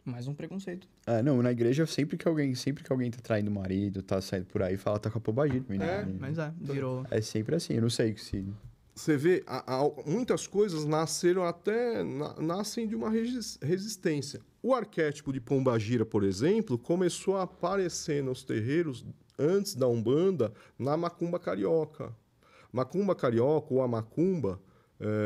Mais um preconceito. Não, na igreja, sempre que alguém tá traindo o marido, tá saindo por aí, fala, tá com a pombagira. Mas virou... É sempre assim, eu não sei se... Você vê, muitas coisas nascem de uma resistência. O arquétipo de Pombagira, por exemplo, começou a aparecer nos terreiros antes da Umbanda, na macumba carioca. Macumba carioca ou a macumba,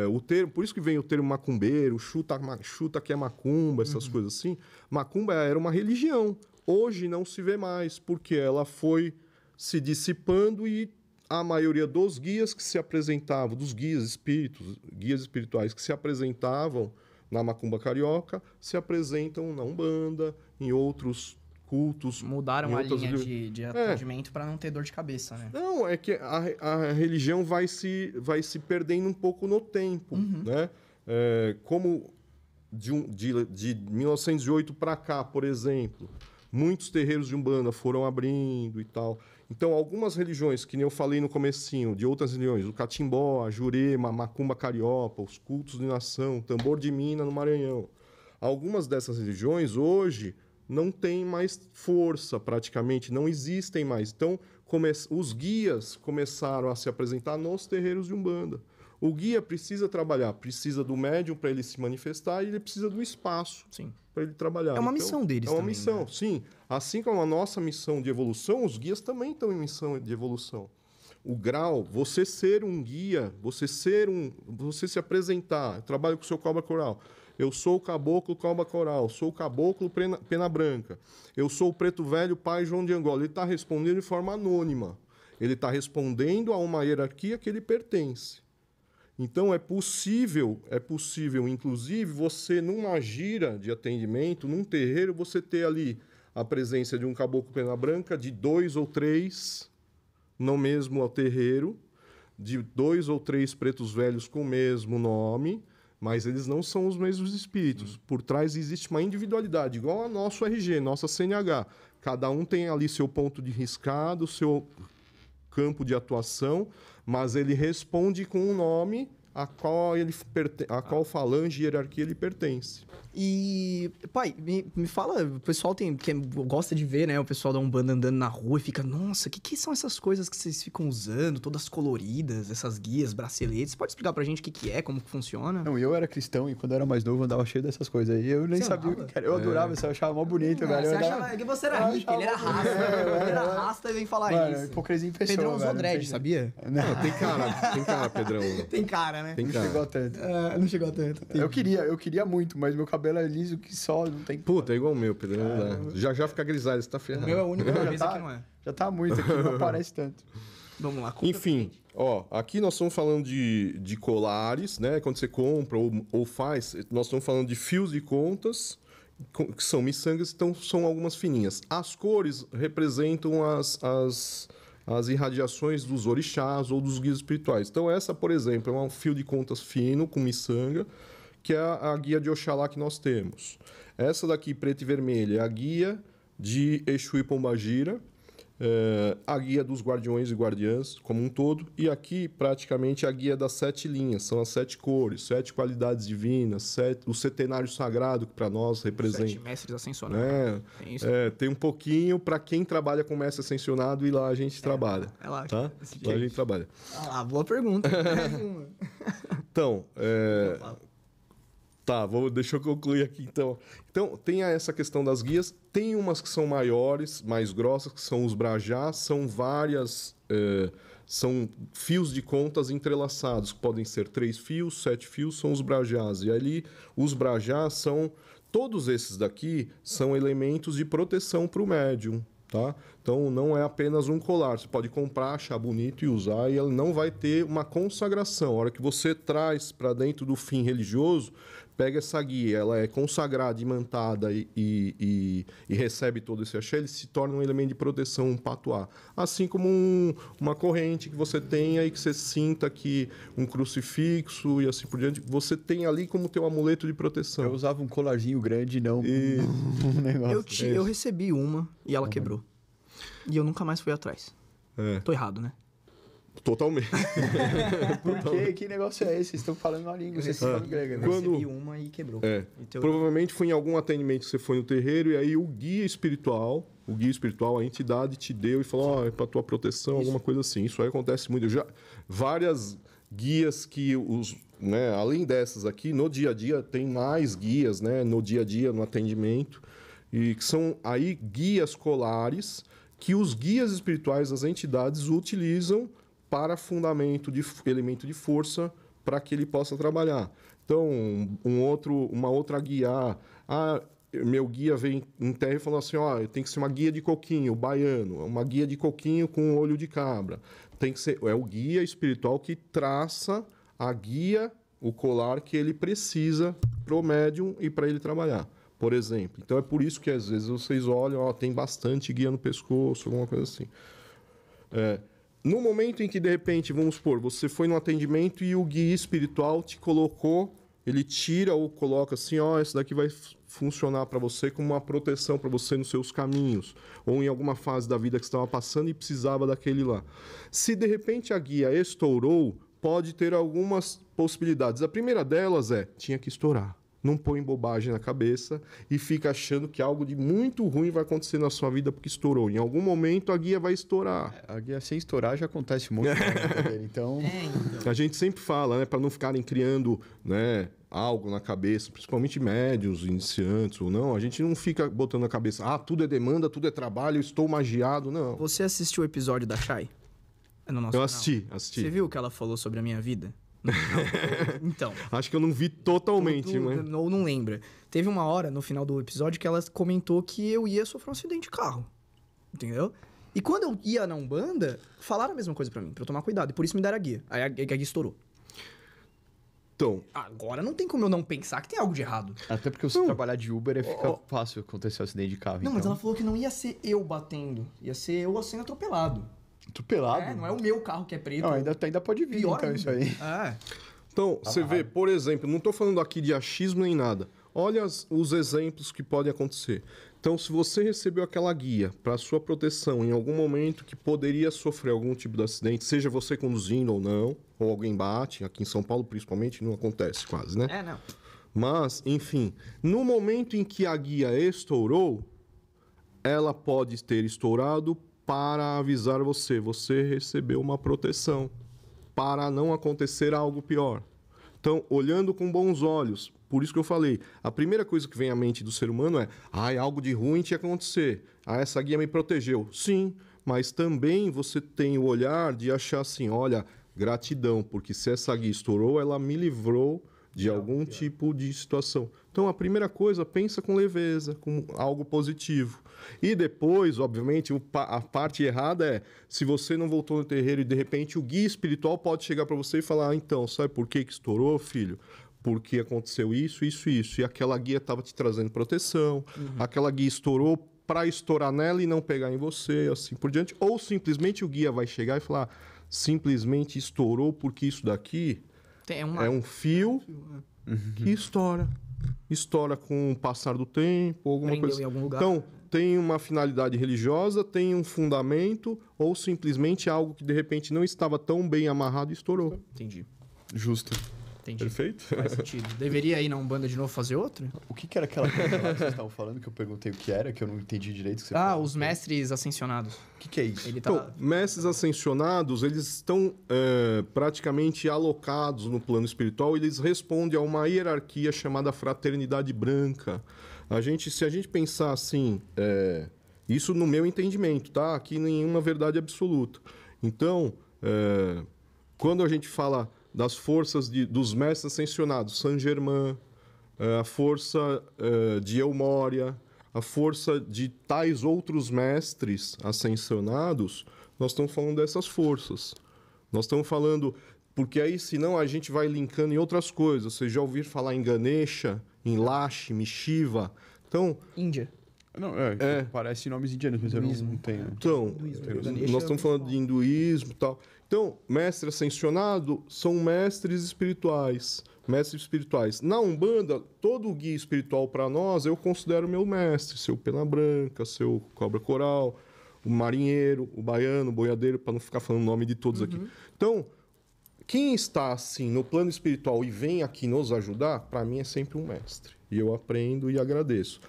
o termo, por isso que vem o termo macumbeiro, chuta que é macumba, essas coisas assim. Macumba era uma religião. Hoje não se vê mais, porque ela foi se dissipando e a maioria dos guias que se apresentavam, dos guias espirituais que se apresentavam na macumba carioca, se apresentam na Umbanda, em outros cultos. Mudaram a linha de atendimento para não ter dor de cabeça, né? Não, é que a religião vai se perdendo um pouco no tempo, né? Como de 1908 para cá, por exemplo, muitos terreiros de Umbanda foram abrindo e tal. Então, algumas religiões, que nem eu falei no comecinho, de outras religiões, o Catimbó, a Jurema, a Macumba Carioca, os cultos de nação, tambor de mina no Maranhão. Algumas dessas religiões, hoje, não têm mais força, praticamente, não existem mais. Então, os guias começaram a se apresentar nos terreiros de Umbanda. O guia precisa trabalhar, precisa do médium para ele se manifestar e ele precisa do espaço para ele trabalhar. É uma missão deles também. É uma missão, né? Sim. Assim como a nossa missão de evolução, os guias também estão em missão de evolução. O grau, você ser um guia, você se apresentar, eu trabalho com o seu cobra coral. Eu sou o caboclo cobra coral, sou o caboclo pena branca. Eu sou o preto velho pai João de Angola. Ele está respondendo de forma anônima. Ele está respondendo a uma hierarquia que ele pertence. Então, é possível, inclusive, você, numa gira de atendimento, num terreiro, você ter ali a presença de um caboclo pena branca, de 2 ou 3, no mesmo terreiro, de 2 ou 3 pretos velhos com o mesmo nome, mas eles não são os mesmos espíritos. Por trás existe uma individualidade, igual ao nosso RG, nossa CNH. Cada um tem ali seu ponto de riscado, seu campo de atuação, mas ele responde com um nome a qual falange e hierarquia ele pertence. E, pai, me fala, o pessoal gosta de ver, né, o pessoal da Umbanda andando na rua e fica, nossa, o que são essas coisas que vocês ficam usando, todas coloridas, essas guias, braceletes? Pode explicar pra gente o que é, como que funciona? Não, eu era cristão e quando eu era mais novo eu andava cheio dessas coisas aí. Eu nem sabia o que era. Eu adorava isso, eu achava mó bonito, velho. Você achava que você era rico, ele era rasta. Ele era rasta e vem falar isso. Hipocrisia em pessoa, Pedrão usou dread, sabia? Não, tem cara, Pedrão. Tem cara, né? Tem cara. Não chegou a tanto. Não chegou a tanto. Eu queria muito, mas meu cabelo é liso que só, não tem... Puta, é igual o meu, Pedrão. Já fica grisalho, você tá ferrado. O meu é o único da mesa que não é. Já tá muito aqui, não aparece tanto. Vamos lá. Enfim, ó, aqui nós estamos falando de colares, né? Quando você compra ou faz, nós estamos falando de fios de contas, que são miçangas, então são algumas fininhas. As cores representam as irradiações dos orixás ou dos guias espirituais. Então essa, por exemplo, é um fio de contas fino com miçanga, que é a guia de Oxalá que nós temos. Essa daqui, preta e vermelha, é a guia de Exu e Pombagira, a guia dos guardiões e guardiãs como um todo, e aqui praticamente a guia das 7 linhas, são as 7 cores, 7 qualidades divinas, o setenário sagrado que para nós representa. 7 mestres ascensionados. Tem um pouquinho para quem trabalha com mestre ascensionado e lá a gente trabalha. Lá, tá? Lá a gente trabalha. Boa pergunta. Então, tá, deixa eu concluir aqui então. Então, tem essa questão das guias. Tem umas que são maiores, mais grossas, que são os brajás. São várias... são fios de contas entrelaçados, que podem ser 3 fios, 7 fios, são os brajás. E ali, os brajás são... Todos esses daqui são elementos de proteção para o médium. Tá? Então, não é apenas um colar. Você pode comprar, achar bonito e usar, e ele não vai ter uma consagração. A hora que você traz para dentro do fim religioso, pega essa guia, ela é consagrada, imantada e recebe todo esse axé, ele se torna um elemento de proteção, um patuá. Assim como uma corrente que você tenha e que você sinta que um crucifixo e assim por diante, você tem ali como teu amuleto de proteção. Eu usava um colarzinho grande, não um negócio. Eu recebi uma e ela quebrou. E eu nunca mais fui atrás. Tô errado, né? Totalmente. Por quê? Que negócio é esse? Vocês estão falando uma língua, vocês estão falando grega. Eu recebi uma e quebrou. Provavelmente foi em algum atendimento que você foi no terreiro e aí o guia espiritual, a entidade te deu e falou, é para tua proteção, alguma coisa assim. Isso aí acontece muito. Várias guias que além dessas aqui, no dia a dia tem mais guias, né? No dia a dia, no atendimento, e que são aí guias colares que os guias espirituais das entidades utilizam para fundamento de elemento de força para que ele possa trabalhar. Então, uma outra guia, meu guia vem em terra e fala assim, tem que ser uma guia de coquinho, baiano, uma guia de coquinho com olho de cabra. Tem que ser, é o guia espiritual que traça a guia, o colar que ele precisa para o médium e para ele trabalhar, por exemplo. Então, é por isso que às vezes vocês olham, tem bastante guia no pescoço, alguma coisa assim. No momento em que, de repente, vamos supor, você foi no atendimento e o guia espiritual te colocou, ele tira ou coloca assim, esse daqui vai funcionar para você como uma proteção para você nos seus caminhos, ou em alguma fase da vida que você estava passando e precisava daquele lá. Se, de repente, a guia estourou, pode ter algumas possibilidades. A primeira delas tinha que estourar. Não põe bobagem na cabeça e fica achando que algo de muito ruim vai acontecer na sua vida porque estourou. Em algum momento a guia vai estourar. A guia sem estourar já acontece muito. Então... A gente sempre fala, né, para não ficarem criando, né, algo na cabeça, principalmente médios, iniciantes ou não, a gente não fica botando na cabeça, tudo é demanda, tudo é trabalho, eu estou magiado, não. Você assistiu o episódio da Chay? No nosso eu canal? assisti. Você viu o que ela falou sobre a minha vida? Então. Acho que eu não vi totalmente, mas... Ou não lembra. Teve uma hora, no final do episódio, que ela comentou que eu ia sofrer um acidente de carro. Entendeu? E quando eu ia na Umbanda, falaram a mesma coisa pra mim, pra eu tomar cuidado. E por isso me deram a guia. Aí a guia estourou. Então... Agora não tem como eu não pensar que tem algo de errado. Até porque você trabalhar de Uber fica fácil acontecer um acidente de carro. Não, mas ela falou que não ia ser eu batendo. Ia ser eu sendo atropelado. Atropelado? Não é o meu carro que é preto. Não, ainda pode vir, pior então, ainda. isso aí. Então, você vê, por exemplo, não estou falando aqui de achismo nem nada. Olha os exemplos que podem acontecer. Então, se você recebeu aquela guia para sua proteção em algum momento que poderia sofrer algum tipo de acidente, seja você conduzindo ou não, ou alguém bate, aqui em São Paulo principalmente não acontece quase, né? Não. Mas, enfim, no momento em que a guia estourou, ela pode ter estourado para avisar você recebeu uma proteção, para não acontecer algo pior. Então, olhando com bons olhos, por isso que eu falei, a primeira coisa que vem à mente do ser humano é algo de ruim tinha que acontecer. Essa guia me protegeu. Sim, mas também você tem o olhar de achar assim, olha, gratidão, porque se essa guia estourou, ela me livrou de algum tipo de situação. Então, a primeira coisa, pensa com leveza, com algo positivo. E depois, obviamente, a parte errada é, se você não voltou no terreiro e, de repente, o guia espiritual pode chegar para você e falar, então, sabe por que estourou, filho? Porque aconteceu isso, isso, isso. E aquela guia estava te trazendo proteção, aquela guia estourou para estourar nela e não pegar em você, assim por diante. Ou simplesmente o guia vai chegar e falar, simplesmente estourou porque isso daqui é um fio que estoura. Estoura com o passar do tempo, alguma Prendeu coisa. em algum lugar. Então, tem uma finalidade religiosa, tem um fundamento, ou simplesmente algo que de repente não estava tão bem amarrado e estourou. Entendi. Justo. Entendi. Perfeito? Faz sentido. Deveria ir na Umbanda de novo fazer outro? O que era aquela coisa lá que vocês estavam falando, que eu perguntei o que era, que eu não entendi direito o que você falou? Os mestres ascensionados. O que é isso? Ele tá... Então, mestres ascensionados, eles estão praticamente alocados no plano espiritual, eles respondem a uma hierarquia chamada fraternidade branca. Se a gente pensar assim, isso no meu entendimento, tá? Aqui nenhuma verdade absoluta. Então, quando a gente fala das forças dos mestres ascensionados, Saint Germain, a força de Elmória, a força de tais outros mestres ascensionados, nós estamos falando dessas forças. Nós estamos falando... Porque aí, senão, a gente vai linkando em outras coisas. Vocês já ouviram falar em Ganesha, em Lakshmi, Shiva? Então... Índia. Não, parece nomes indianos, mas eu não tenho. Então, nós estamos falando de hinduísmo e tal. Então, mestre ascensionado são mestres espirituais. Mestres espirituais. Na Umbanda, todo guia espiritual para nós, eu considero meu mestre. Seu Pena Branca, seu Cobra Coral, o marinheiro, o baiano, o boiadeiro, para não ficar falando o nome de todos aqui. Então, quem está assim no plano espiritual e vem aqui nos ajudar, para mim é sempre um mestre. E eu aprendo e agradeço.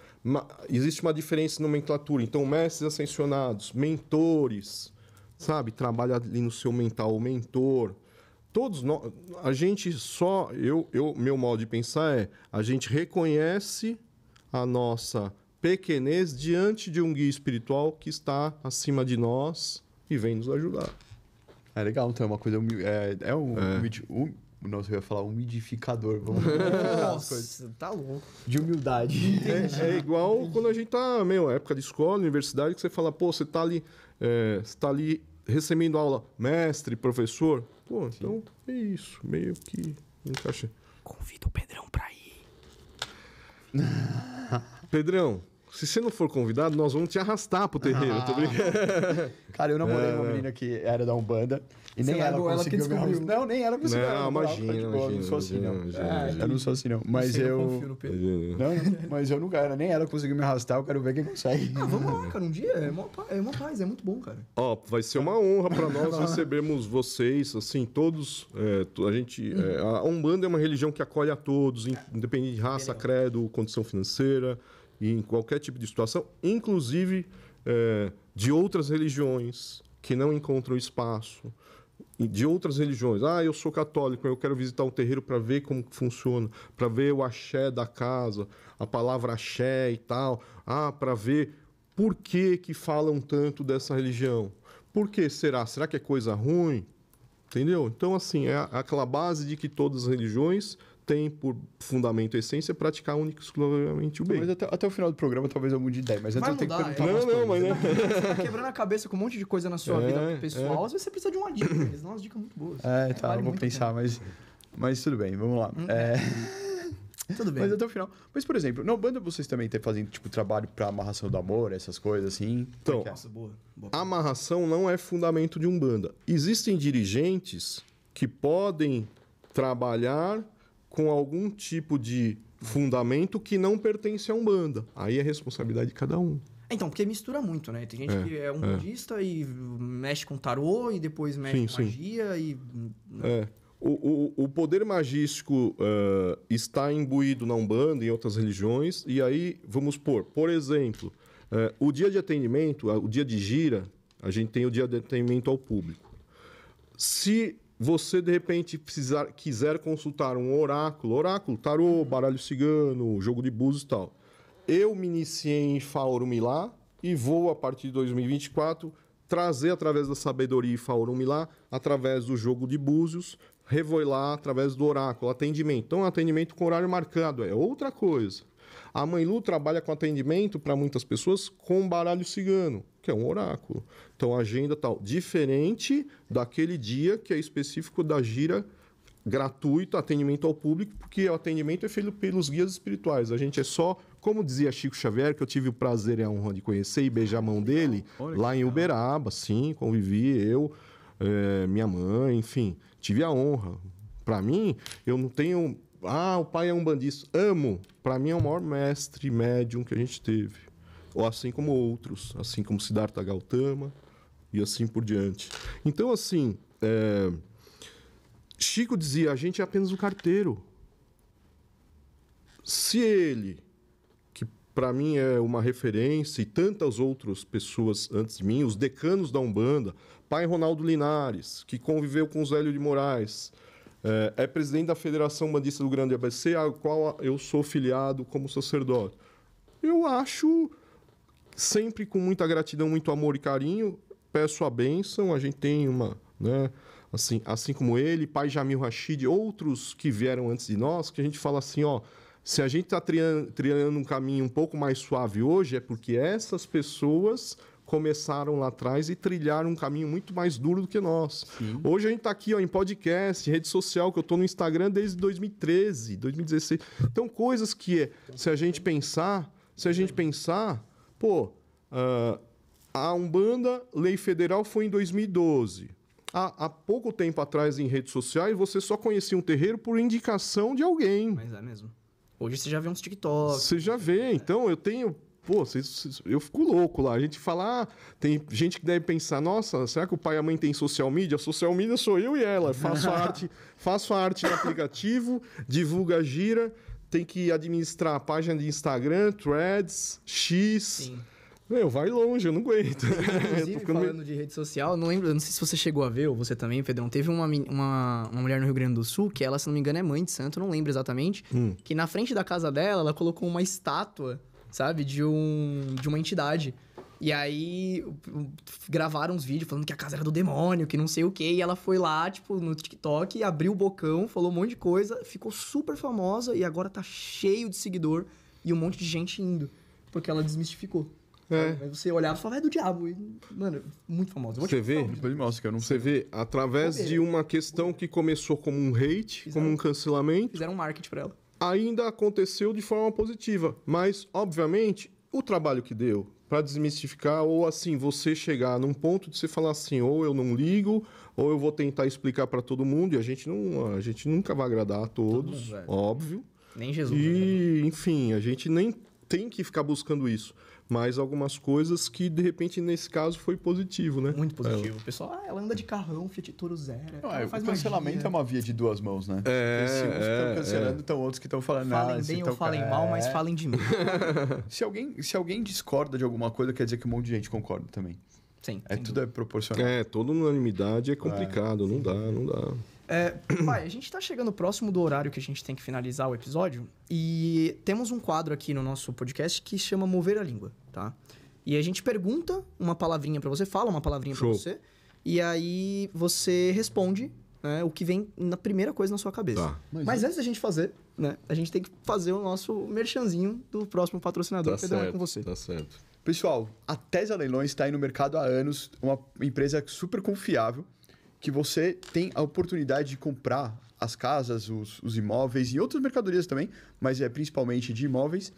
Existe uma diferença em nomenclatura. Então, mestres ascensionados, mentores, sabe? Trabalha ali no seu mental, o mentor. Todos nós, a gente só... meu modo de pensar é, a gente reconhece a nossa pequenez diante de um guia espiritual que está acima de nós e vem nos ajudar. É legal, então é uma coisa... Nossa, eu ia falar umidificador. Nossa, tá louco. De humildade. É igual quando a gente tá, época de escola, universidade, que você fala, pô, você tá ali recebendo aula, mestre, professor. Pô, então é isso, meio que encaixa. Convida o Pedrão pra ir. Pedrão, se você não for convidado, nós vamos te arrastar pro terreiro, tô brincando. Cara, eu namorei uma menina que era da Umbanda e nem ela conseguiu me arrastar. Não, nem ela conseguiu. Não, imagina. Eu não sou assim, não. Eu não sou assim, não. Mas eu confio no Pedro. Não, mas eu nunca era. Nem ela conseguiu me arrastar, eu quero ver quem consegue. Vamos lá, cara. Um dia é uma paz, é muito bom, cara. Ó, vai ser uma honra para nós recebermos vocês, assim, todos. A Umbanda é uma religião que acolhe a todos, independente de raça, credo, condição financeira, e em qualquer tipo de situação, inclusive de outras religiões que não encontram espaço. De outras religiões. Eu sou católico, eu quero visitar um terreiro para ver como funciona, para ver o axé da casa, a palavra axé e tal, para ver por que falam tanto dessa religião. Por que será? Será que é coisa ruim? Entendeu? Então, assim, é aquela base de que todas as religiões têm por fundamento e essência praticar única e exclusivamente o bem. Mas até o final do programa talvez eu mude de ideia, mas antes eu tenho que perguntar Você tá quebrando a cabeça com um monte de coisa na sua vida pessoal, às vezes você precisa de uma dica, eles dão umas dicas muito boas. Eu vou pensar, mas tudo bem, vamos lá. Tudo bem. Mas até o final. Mas, por exemplo, na Umbanda vocês também fazem trabalho pra amarração do amor, essas coisas assim? Então, Nossa, boa. A amarração não é fundamento de Umbanda. Existem dirigentes que podem trabalhar com algum tipo de fundamento que não pertence a Umbanda. Aí é responsabilidade de cada um. Então, porque mistura muito, né? Tem gente que é umbandista e mexe com tarô e depois mexe com magia e... O poder magístico está imbuído na Umbanda e em outras religiões. E aí, vamos por exemplo, o dia de atendimento, o dia de gira, a gente tem o dia de atendimento ao público. Se você, de repente, quiser consultar um oráculo, tarô, baralho cigano, jogo de búzios e tal. Eu me iniciei em Ifá Orunmilá e vou, a partir de 2024, trazer, através da sabedoria Ifá Orunmilá, através do jogo de búzios, revelar através do oráculo, atendimento. Então, atendimento com horário marcado é outra coisa. A Mãe Lu trabalha com atendimento, para muitas pessoas, com baralho cigano, que é um oráculo. Então, agenda tal. Diferente daquele dia que é específico da gira gratuito, atendimento ao público, porque o atendimento é feito pelos guias espirituais. A gente é só, como dizia Chico Xavier, que eu tive o prazer e a honra de conhecer e beijar a mão dele, lá em Uberaba, sim, convivi, eu, minha mãe, enfim, tive a honra. Para mim, eu não tenho... o pai é um bandista. Amo. Para mim é o maior mestre médium que a gente teve. Ou assim como outros, assim como Siddhartha Gautama e assim por diante. Então, assim... Chico dizia, a gente é apenas o carteiro. Se ele, que para mim é uma referência, e tantas outras pessoas antes de mim, os decanos da Umbanda, pai Ronaldo Linares, que conviveu com Zélio de Moraes, é presidente da Federação Umbandista do Grande ABC, a qual eu sou filiado como sacerdote. Eu acho, sempre com muita gratidão, muito amor e carinho, peço a bênção, a gente tem uma... né, assim como ele, pai Jamil Rashid, outros que vieram antes de nós, que a gente fala assim, se a gente está trilhando um caminho um pouco mais suave hoje, é porque essas pessoas começaram lá atrás e trilharam um caminho muito mais duro do que nós. Sim. Hoje a gente está aqui em podcast, rede social, que eu estou no Instagram desde 2013, 2016. Então, coisas que, se a gente pensar, a Umbanda, lei federal, foi em 2012. Há pouco tempo atrás, em redes sociais, você só conhecia um terreiro por indicação de alguém. Mas é mesmo. Hoje você já vê uns TikToks. Você já vê. Então, eu tenho... eu fico louco lá. A gente fala... tem gente que deve pensar, nossa, será que o pai e a mãe têm social media? Social media sou eu e ela. Faço a arte no aplicativo, divulgo a gira, tem que administrar a página de Instagram, Threads, X... Sim. Vai longe, eu não aguento. Inclusive, falando de rede social, não sei se você chegou a ver, ou você também, Pedrão, teve uma mulher no Rio Grande do Sul, que ela, se não me engano, é mãe de santo, não lembro exatamente, que na frente da casa dela, ela colocou uma estátua, sabe, de uma entidade. E aí, gravaram uns vídeos falando que a casa era do demônio, que não sei o quê, e ela foi lá, tipo, no TikTok, abriu o bocão, falou um monte de coisa, ficou super famosa, e agora tá cheio de seguidor, e um monte de gente indo, porque ela desmistificou. Aí você olhava e falava, é do diabo. E, mano, muito famoso. Você vê? Você vê, através de uma questão que começou como um hate, como um cancelamento... Fizeram um marketing pra ela. Ainda aconteceu de forma positiva. Mas, obviamente, o trabalho que deu para desmistificar, ou assim, você chegar num ponto de você falar assim, ou eu não ligo, ou eu vou tentar explicar para todo mundo, e a gente nunca vai agradar a todos, óbvio. Nem Jesus. E, enfim, a gente nem tem que ficar buscando isso. Mas algumas coisas que, de repente, nesse caso, foi positivo, né? Muito positivo. O pessoal, ela anda de carrão, Fiat Toro Zero. O cancelamento é uma via de duas mãos, né? Estão cancelando, então outros que estão falando... Falem bem ou falem mal, mas falem de mim. Se alguém discorda de alguma coisa, quer dizer que um monte de gente concorda também. Sim. Tudo é proporcional. Toda unanimidade é complicado, não dá. Pai, a gente tá chegando próximo do horário que a gente tem que finalizar o episódio e temos um quadro aqui no nosso podcast que chama Mover a Língua, tá? E a gente pergunta uma palavrinha pra você, fala uma palavrinha pra você, e aí você responde, né, o que vem na primeira coisa na sua cabeça. Tá. Mas antes da gente fazer, né, a gente tem que fazer o nosso merchanzinho do próximo patrocinador, Pedrão, é com você. Tá certo. Pessoal, a Tesa Leilões está aí no mercado há anos, uma empresa super confiável, que você tem a oportunidade de comprar as casas, os imóveis e outras mercadorias também, mas principalmente de imóveis,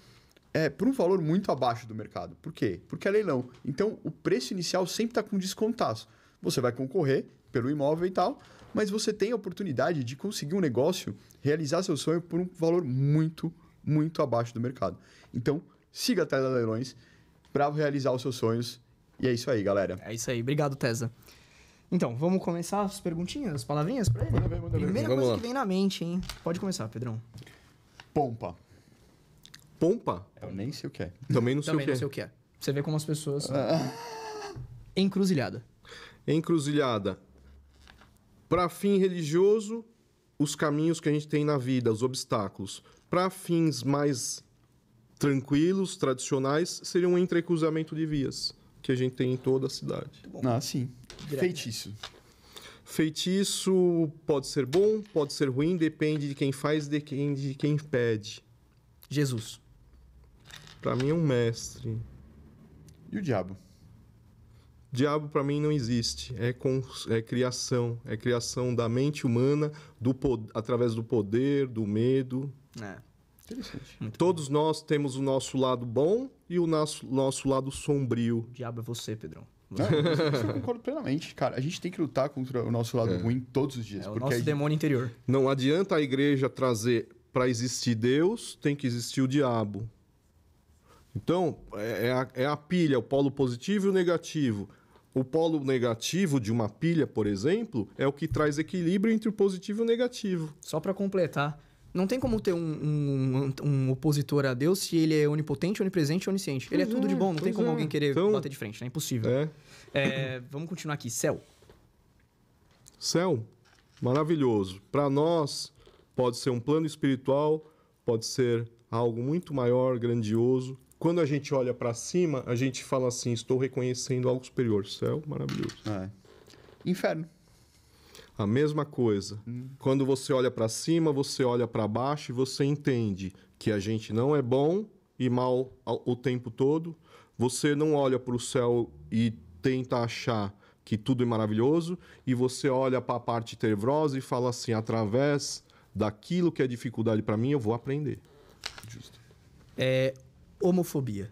por um valor muito abaixo do mercado. Por quê? Porque é leilão. Então, o preço inicial sempre está com descontaço. Você vai concorrer pelo imóvel e tal, mas você tem a oportunidade de conseguir um negócio, realizar seu sonho por um valor muito, muito abaixo do mercado. Então, siga a Tesla Leilões para realizar os seus sonhos. E é isso aí, galera. É isso aí. Obrigado, Tesa. Então, vamos começar as perguntinhas, as palavrinhas pra ele? Manda ver. Primeira Vamos coisa lá. que vem na mente, hein? Pode começar, Pedrão. Pompa. Pompa? Eu nem sei o que é. Também não sei Também o que não sei é. o que é. Você vê como as pessoas... Encruzilhada. Encruzilhada. Para fim religioso, os caminhos que a gente tem na vida, os obstáculos. Para fins mais tranquilos, tradicionais, seria um entrecruzamento de vias que a gente tem em toda a cidade. Ah, sim. Direto. Feitiço. Feitiço pode ser bom, pode ser ruim, depende de quem faz e de quem pede. Jesus. Para mim é um mestre. E o diabo? Diabo para mim não existe. É criação da mente humana através do poder, do medo. É. Interessante. Todos nós temos o nosso lado bom e o nosso lado sombrio. O diabo é você, Pedrão. Não, isso eu concordo plenamente. Cara, a gente tem que lutar contra o nosso lado ruim todos os dias. É o porque nosso demônio interior. Não adianta a igreja trazer para existir Deus, tem que existir o diabo. Então, é a pilha, o polo positivo e o negativo. O polo negativo de uma pilha, por exemplo, é o que traz equilíbrio entre o positivo e o negativo. Só pra completar, não tem como ter um opositor a Deus se ele é onipotente, onipresente e onisciente. Ele é tudo de bom, não tem como alguém querer Então, bater de frente, né? É impossível. Vamos continuar aqui. Céu. Céu, maravilhoso. Para nós, pode ser um plano espiritual, pode ser algo muito maior, grandioso. Quando a gente olha para cima, a gente fala assim, estou reconhecendo algo superior. Céu, maravilhoso. Inferno. A mesma coisa. Quando você olha para cima, você olha para baixo e você entende que a gente não é bom e mal o tempo todo. Você não olha para o céu e tenta achar que tudo é maravilhoso e você olha para a parte tenebrosa e fala assim, através daquilo que é dificuldade para mim, eu vou aprender. Justo. Homofobia.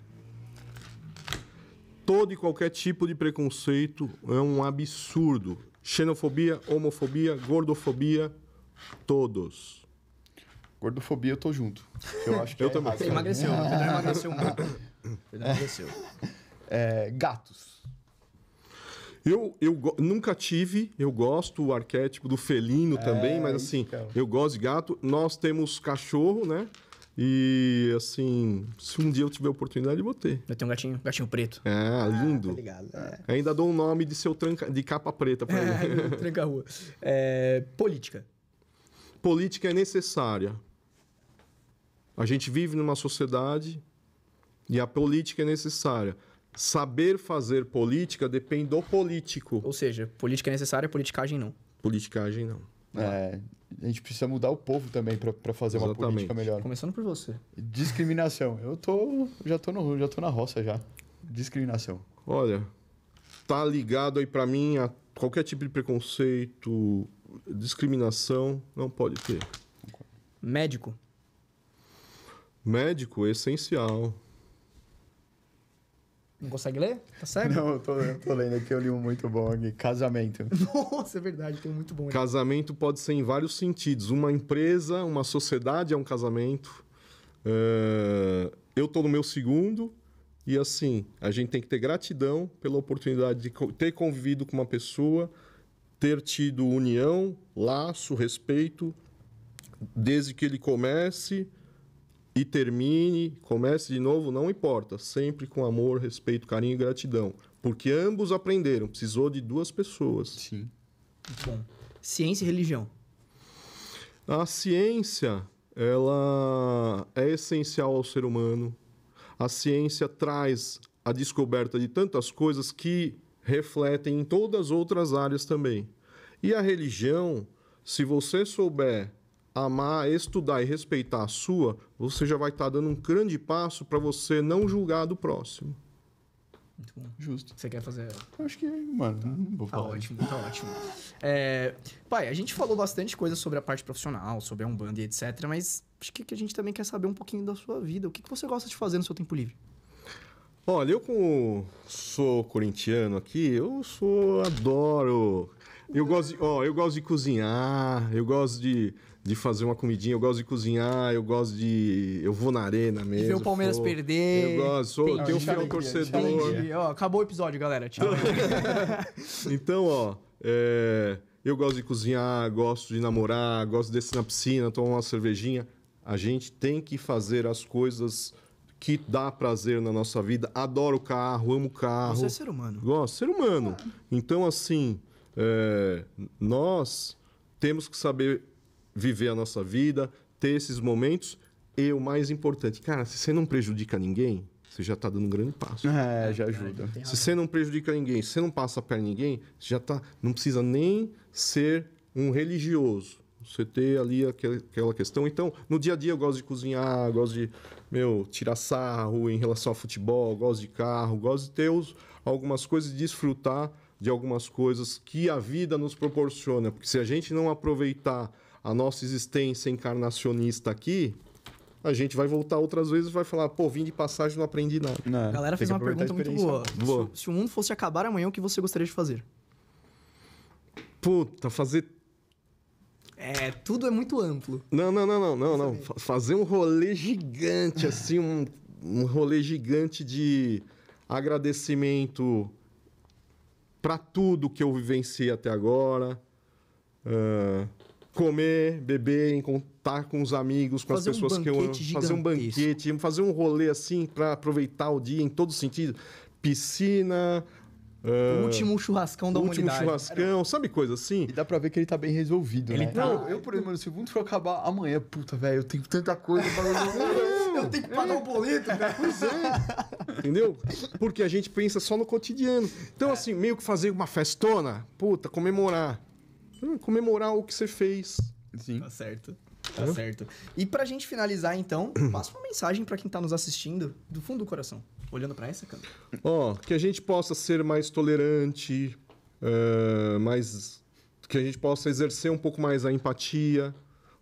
Todo e qualquer tipo de preconceito é um absurdo. Xenofobia, homofobia, gordofobia, todos. Gordofobia eu tô junto. Eu acho que Eu também. errado. Você emagreceu, o Pedrão emagreceu muito. O Pedrão emagreceu. Gatos. Eu nunca tive, eu gosto do arquétipo do felino também, mas assim, cara. eu gosto de gato. Nós temos cachorro, né? E assim, se um dia eu tiver oportunidade, eu vou ter. Eu tenho um gatinho preto. Lindo. Tá ligado? Ainda dou um nome de capa preta pra ele. Tranca a rua. Política. Política é necessária. A gente vive numa sociedade e a política é necessária. Saber fazer política depende do político. Ou seja, política é necessária, politicagem não. Politicagem não. A gente precisa mudar o povo também pra fazer uma Exatamente. política melhor. Começando por você. Discriminação. Já tô na roça já. Discriminação. Olha, tá ligado aí pra mim a qualquer tipo de preconceito, discriminação, não pode ter. Médico. Médico é essencial. Não consegue ler? Tá certo? Não, eu tô lendo aqui, eu li um muito bom aqui. Casamento. Nossa, é verdade, tem um muito bom. Casamento pode ser em vários sentidos. Uma empresa, uma sociedade é um casamento. Eu tô no meu segundo e assim, a gente tem que ter gratidão pela oportunidade de ter convivido com uma pessoa, ter tido união, laço, respeito, desde que ele comece e termine, comece de novo, não importa. Sempre com amor, respeito, carinho e gratidão. Porque ambos aprenderam. Precisou de duas pessoas. Sim. Muito bom. Ciência e religião. A ciência, ela é essencial ao ser humano. A ciência traz a descoberta de tantas coisas que refletem em todas as outras áreas também. E a religião, se você souber amar, estudar e respeitar a sua, você já vai estar dando um grande passo para você não julgar do próximo. Muito bom. Justo. Você quer fazer... Eu acho que, mano, não vou Tá falar. ótimo, tá ótimo. Pai, a gente falou bastante coisa sobre a parte profissional, sobre a Umbanda e etc, mas acho que a gente também quer saber um pouquinho da sua vida. O que você gosta de fazer no seu tempo livre? Olha, eu como sou corintiano aqui, adoro. Eu gosto de cozinhar, eu gosto de de fazer uma comidinha, eu gosto de cozinhar, eu gosto de... Eu vou na arena mesmo. De ver o Palmeiras perder. Eu gosto, tenho um fiel torcedor. Entendi. Ó, acabou o episódio, galera. Tchau. Então, ó, eu gosto de cozinhar, gosto de namorar, gosto de descer na piscina, tomar uma cervejinha. A gente tem que fazer as coisas que dá prazer na nossa vida. Adoro carro, amo carro. Você é ser humano. Gosto, ser humano. Então, assim, nós temos que saber viver a nossa vida, ter esses momentos. E o mais importante, cara, se você não prejudica ninguém, você já está dando um grande passo. Já ajuda. Se você não prejudica ninguém, se você não passa a perna em ninguém, você já tá, não precisa nem ser um religioso. Você ter ali aquela questão. Então, no dia a dia eu gosto de cozinhar, gosto de tirar sarro em relação ao futebol, gosto de carro, gosto de ter algumas coisas e desfrutar de algumas coisas que a vida nos proporciona. Porque se a gente não aproveitar a nossa existência encarnacionista aqui, a gente vai voltar outras vezes e vai falar, pô, vim de passagem e não aprendi nada. A galera fez uma pergunta muito boa. Se o mundo fosse acabar amanhã, o que você gostaria de fazer? Puta, fazer... Tudo é muito amplo. Não. Fazer um rolê gigante, assim, um rolê gigante de agradecimento para tudo que eu vivenciei até agora. Comer, beber, estar com os amigos, com as pessoas que eu amo. Fazer um banquete, fazer um rolê assim para aproveitar o dia em todo sentido. Piscina. O último churrascão da humanidade. O último churrascão, sabe coisa assim? E dá pra ver que ele tá bem resolvido, né? Eu, por exemplo, se o mundo for acabar amanhã, puta, velho, eu tenho tanta coisa pra resolver. Eu tenho que pagar o boleto, velho. Pois é. Entendeu? Porque a gente pensa só no cotidiano. Então, assim, meio que fazer uma festona, puta, comemorar. Comemorar o que você fez. Sim. Tá certo. Tá certo. E pra gente finalizar, então, passa uma mensagem pra quem tá nos assistindo, do fundo do coração. Olhando pra essa câmera. Que a gente possa ser mais tolerante, que a gente possa exercer um pouco mais a empatia,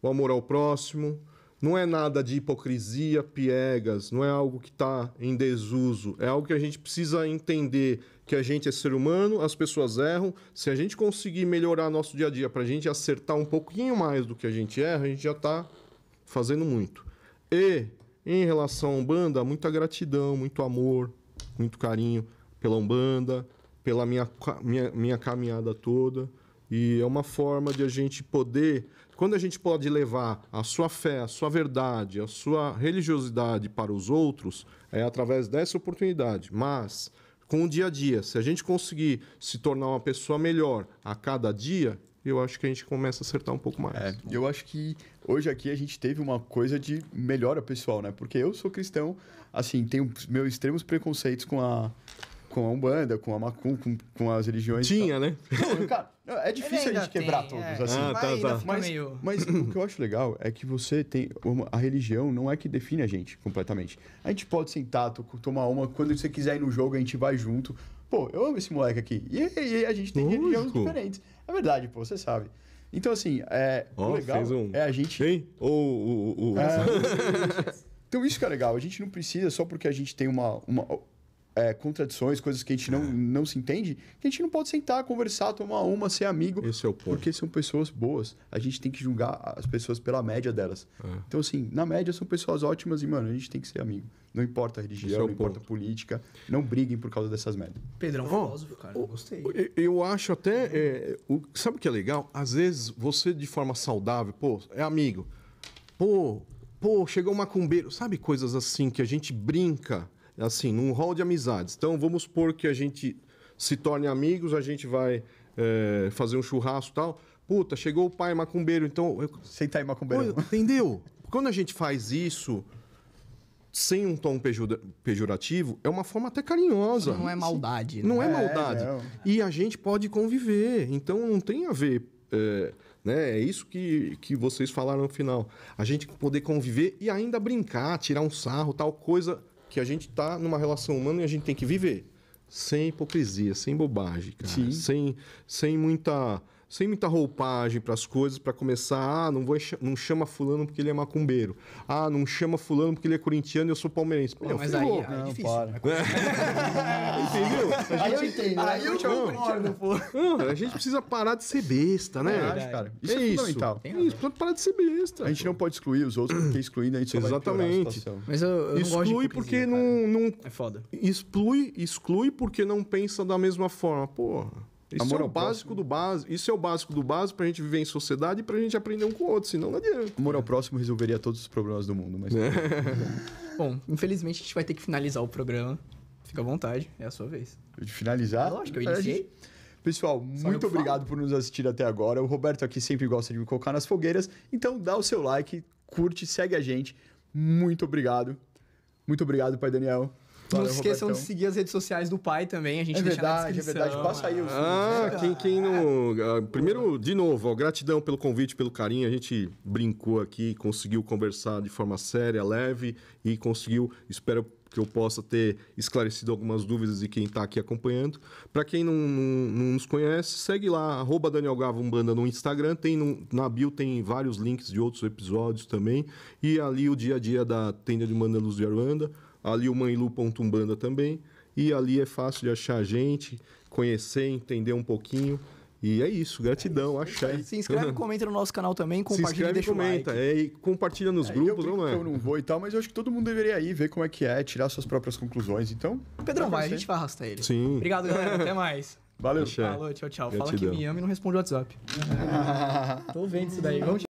o amor ao próximo. Não é nada de hipocrisia, piegas, não é algo que está em desuso. É algo que a gente precisa entender que a gente é ser humano, as pessoas erram. Se a gente conseguir melhorar nosso dia a dia para a gente acertar um pouquinho mais do que a gente erra, a gente já está fazendo muito. E, em relação à Umbanda, muita gratidão, muito amor, muito carinho pela Umbanda, pela minha caminhada toda. E é uma forma de a gente poder... Quando a gente pode levar a sua fé, a sua verdade, a sua religiosidade para os outros, é através dessa oportunidade. Mas, com o dia a dia, se a gente conseguir se tornar uma pessoa melhor a cada dia, eu acho que a gente começa a acertar um pouco mais. Eu acho que hoje aqui a gente teve uma coisa de melhora pessoal, né? Porque eu sou cristão, assim, tenho meus extremos preconceitos com a Umbanda, com a Macum, com as religiões. Tinha, né? Não, cara, é difícil a gente quebrar todos, assim. Mas o que eu acho legal é que você tem... A religião não é que define a gente completamente. A gente pode sentar, tomar uma... Quando você quiser ir no jogo, a gente vai junto. Pô, eu amo esse moleque aqui. E a gente tem religiões diferentes. É verdade, pô, você sabe. Então, assim, o legal é a gente... Hein? Então, isso que é legal. A gente não precisa, só porque a gente tem uma contradições, coisas que a gente não se entende, que a gente não pode sentar, conversar, tomar uma, ser amigo. Esse é o ponto. Porque são pessoas boas. A gente tem que julgar as pessoas pela média delas. Então, assim, na média são pessoas ótimas e, mano, a gente tem que ser amigo. Não importa a religião, não importa a política. Não briguem por causa dessas merdas. Pedrão, filósofo, cara. Eu gostei. Eu acho até... sabe o que é legal? Às vezes, você, de forma saudável, é amigo. Chegou um macumbeiro. Sabe coisas assim que a gente brinca... Assim, num hall de amizades. Então, vamos supor que a gente se torne amigos, a gente vai fazer um churrasco e tal. Puta, chegou o pai macumbeiro, então... Senta aí, macumbeiro. Entendeu? Quando a gente faz isso sem um tom pejorativo, é uma forma até carinhosa. Não é maldade. Não é maldade. Não. E a gente pode conviver. Então, não tem a ver... É isso que vocês falaram no final. A gente poder conviver e ainda brincar, tirar um sarro, tal coisa... que a gente está numa relação humana e a gente tem que viver sem hipocrisia, sem bobagem, cara. Sem muita... sem muita roupagem para as coisas, para começar, não chama fulano porque ele é macumbeiro. Não chama fulano porque ele é corintiano e eu sou palmeirense. Não, mas aí é difícil. Entendeu? Aí eu entendo. Aí eu te concordo, pô. A gente precisa parar de ser besta, né? Cara, isso é fundamental. Isso, precisa parar de ser besta. A gente não pode excluir os outros, porque excluindo a gente só vai piorar a situação. Mas eu não gosto de porque não... É foda. Exclui porque não pensa da mesma forma. Porra. Isso é o básico do básico. Isso é o básico do básico pra gente viver em sociedade e pra gente aprender um com o outro, senão não adianta. Amor ao próximo resolveria todos os problemas do mundo, mas... Bom, infelizmente a gente vai ter que finalizar o programa. Fica à vontade, é a sua vez. De finalizar? Lógico, eu iniciei. Pessoal, muito obrigado por nos assistir até agora. O Roberto aqui sempre gosta de me colocar nas fogueiras. Então dá o seu like, curte, segue a gente. Muito obrigado. Muito obrigado, pai Daniel. Não se esqueçam de seguir as redes sociais do pai também, a gente deixa na descrição. É verdade, passa aí os... quem não... Primeiro, de novo, ó, gratidão pelo convite, pelo carinho. A gente brincou aqui, conseguiu conversar de forma séria, leve e conseguiu, espero que eu possa ter esclarecido algumas dúvidas de quem está aqui acompanhando. Para quem não nos conhece, segue lá, @DanielGavoUmbanda no Instagram. Na bio tem vários links de outros episódios também. E ali o dia a dia da tenda de Umbanda Luz de Aruanda. Ali o Manhilu.umbanda também. E ali é fácil de achar a gente, conhecer, entender um pouquinho. E é isso, gratidão, axé. Se inscreve e comenta no nosso canal também, compartilha e deixa o like. E compartilha nos grupos, não é? Eu não vou e tal, mas eu acho que todo mundo deveria ir, ver como é que é, tirar suas próprias conclusões. Então, Pedrão, vai, a gente vai arrastar ele. Sim. Obrigado, galera. Até mais. Valeu. Axé. Falou, tchau, tchau. Gratidão. Fala que me ama e não responde o WhatsApp. Tô vendo isso daí. Vamos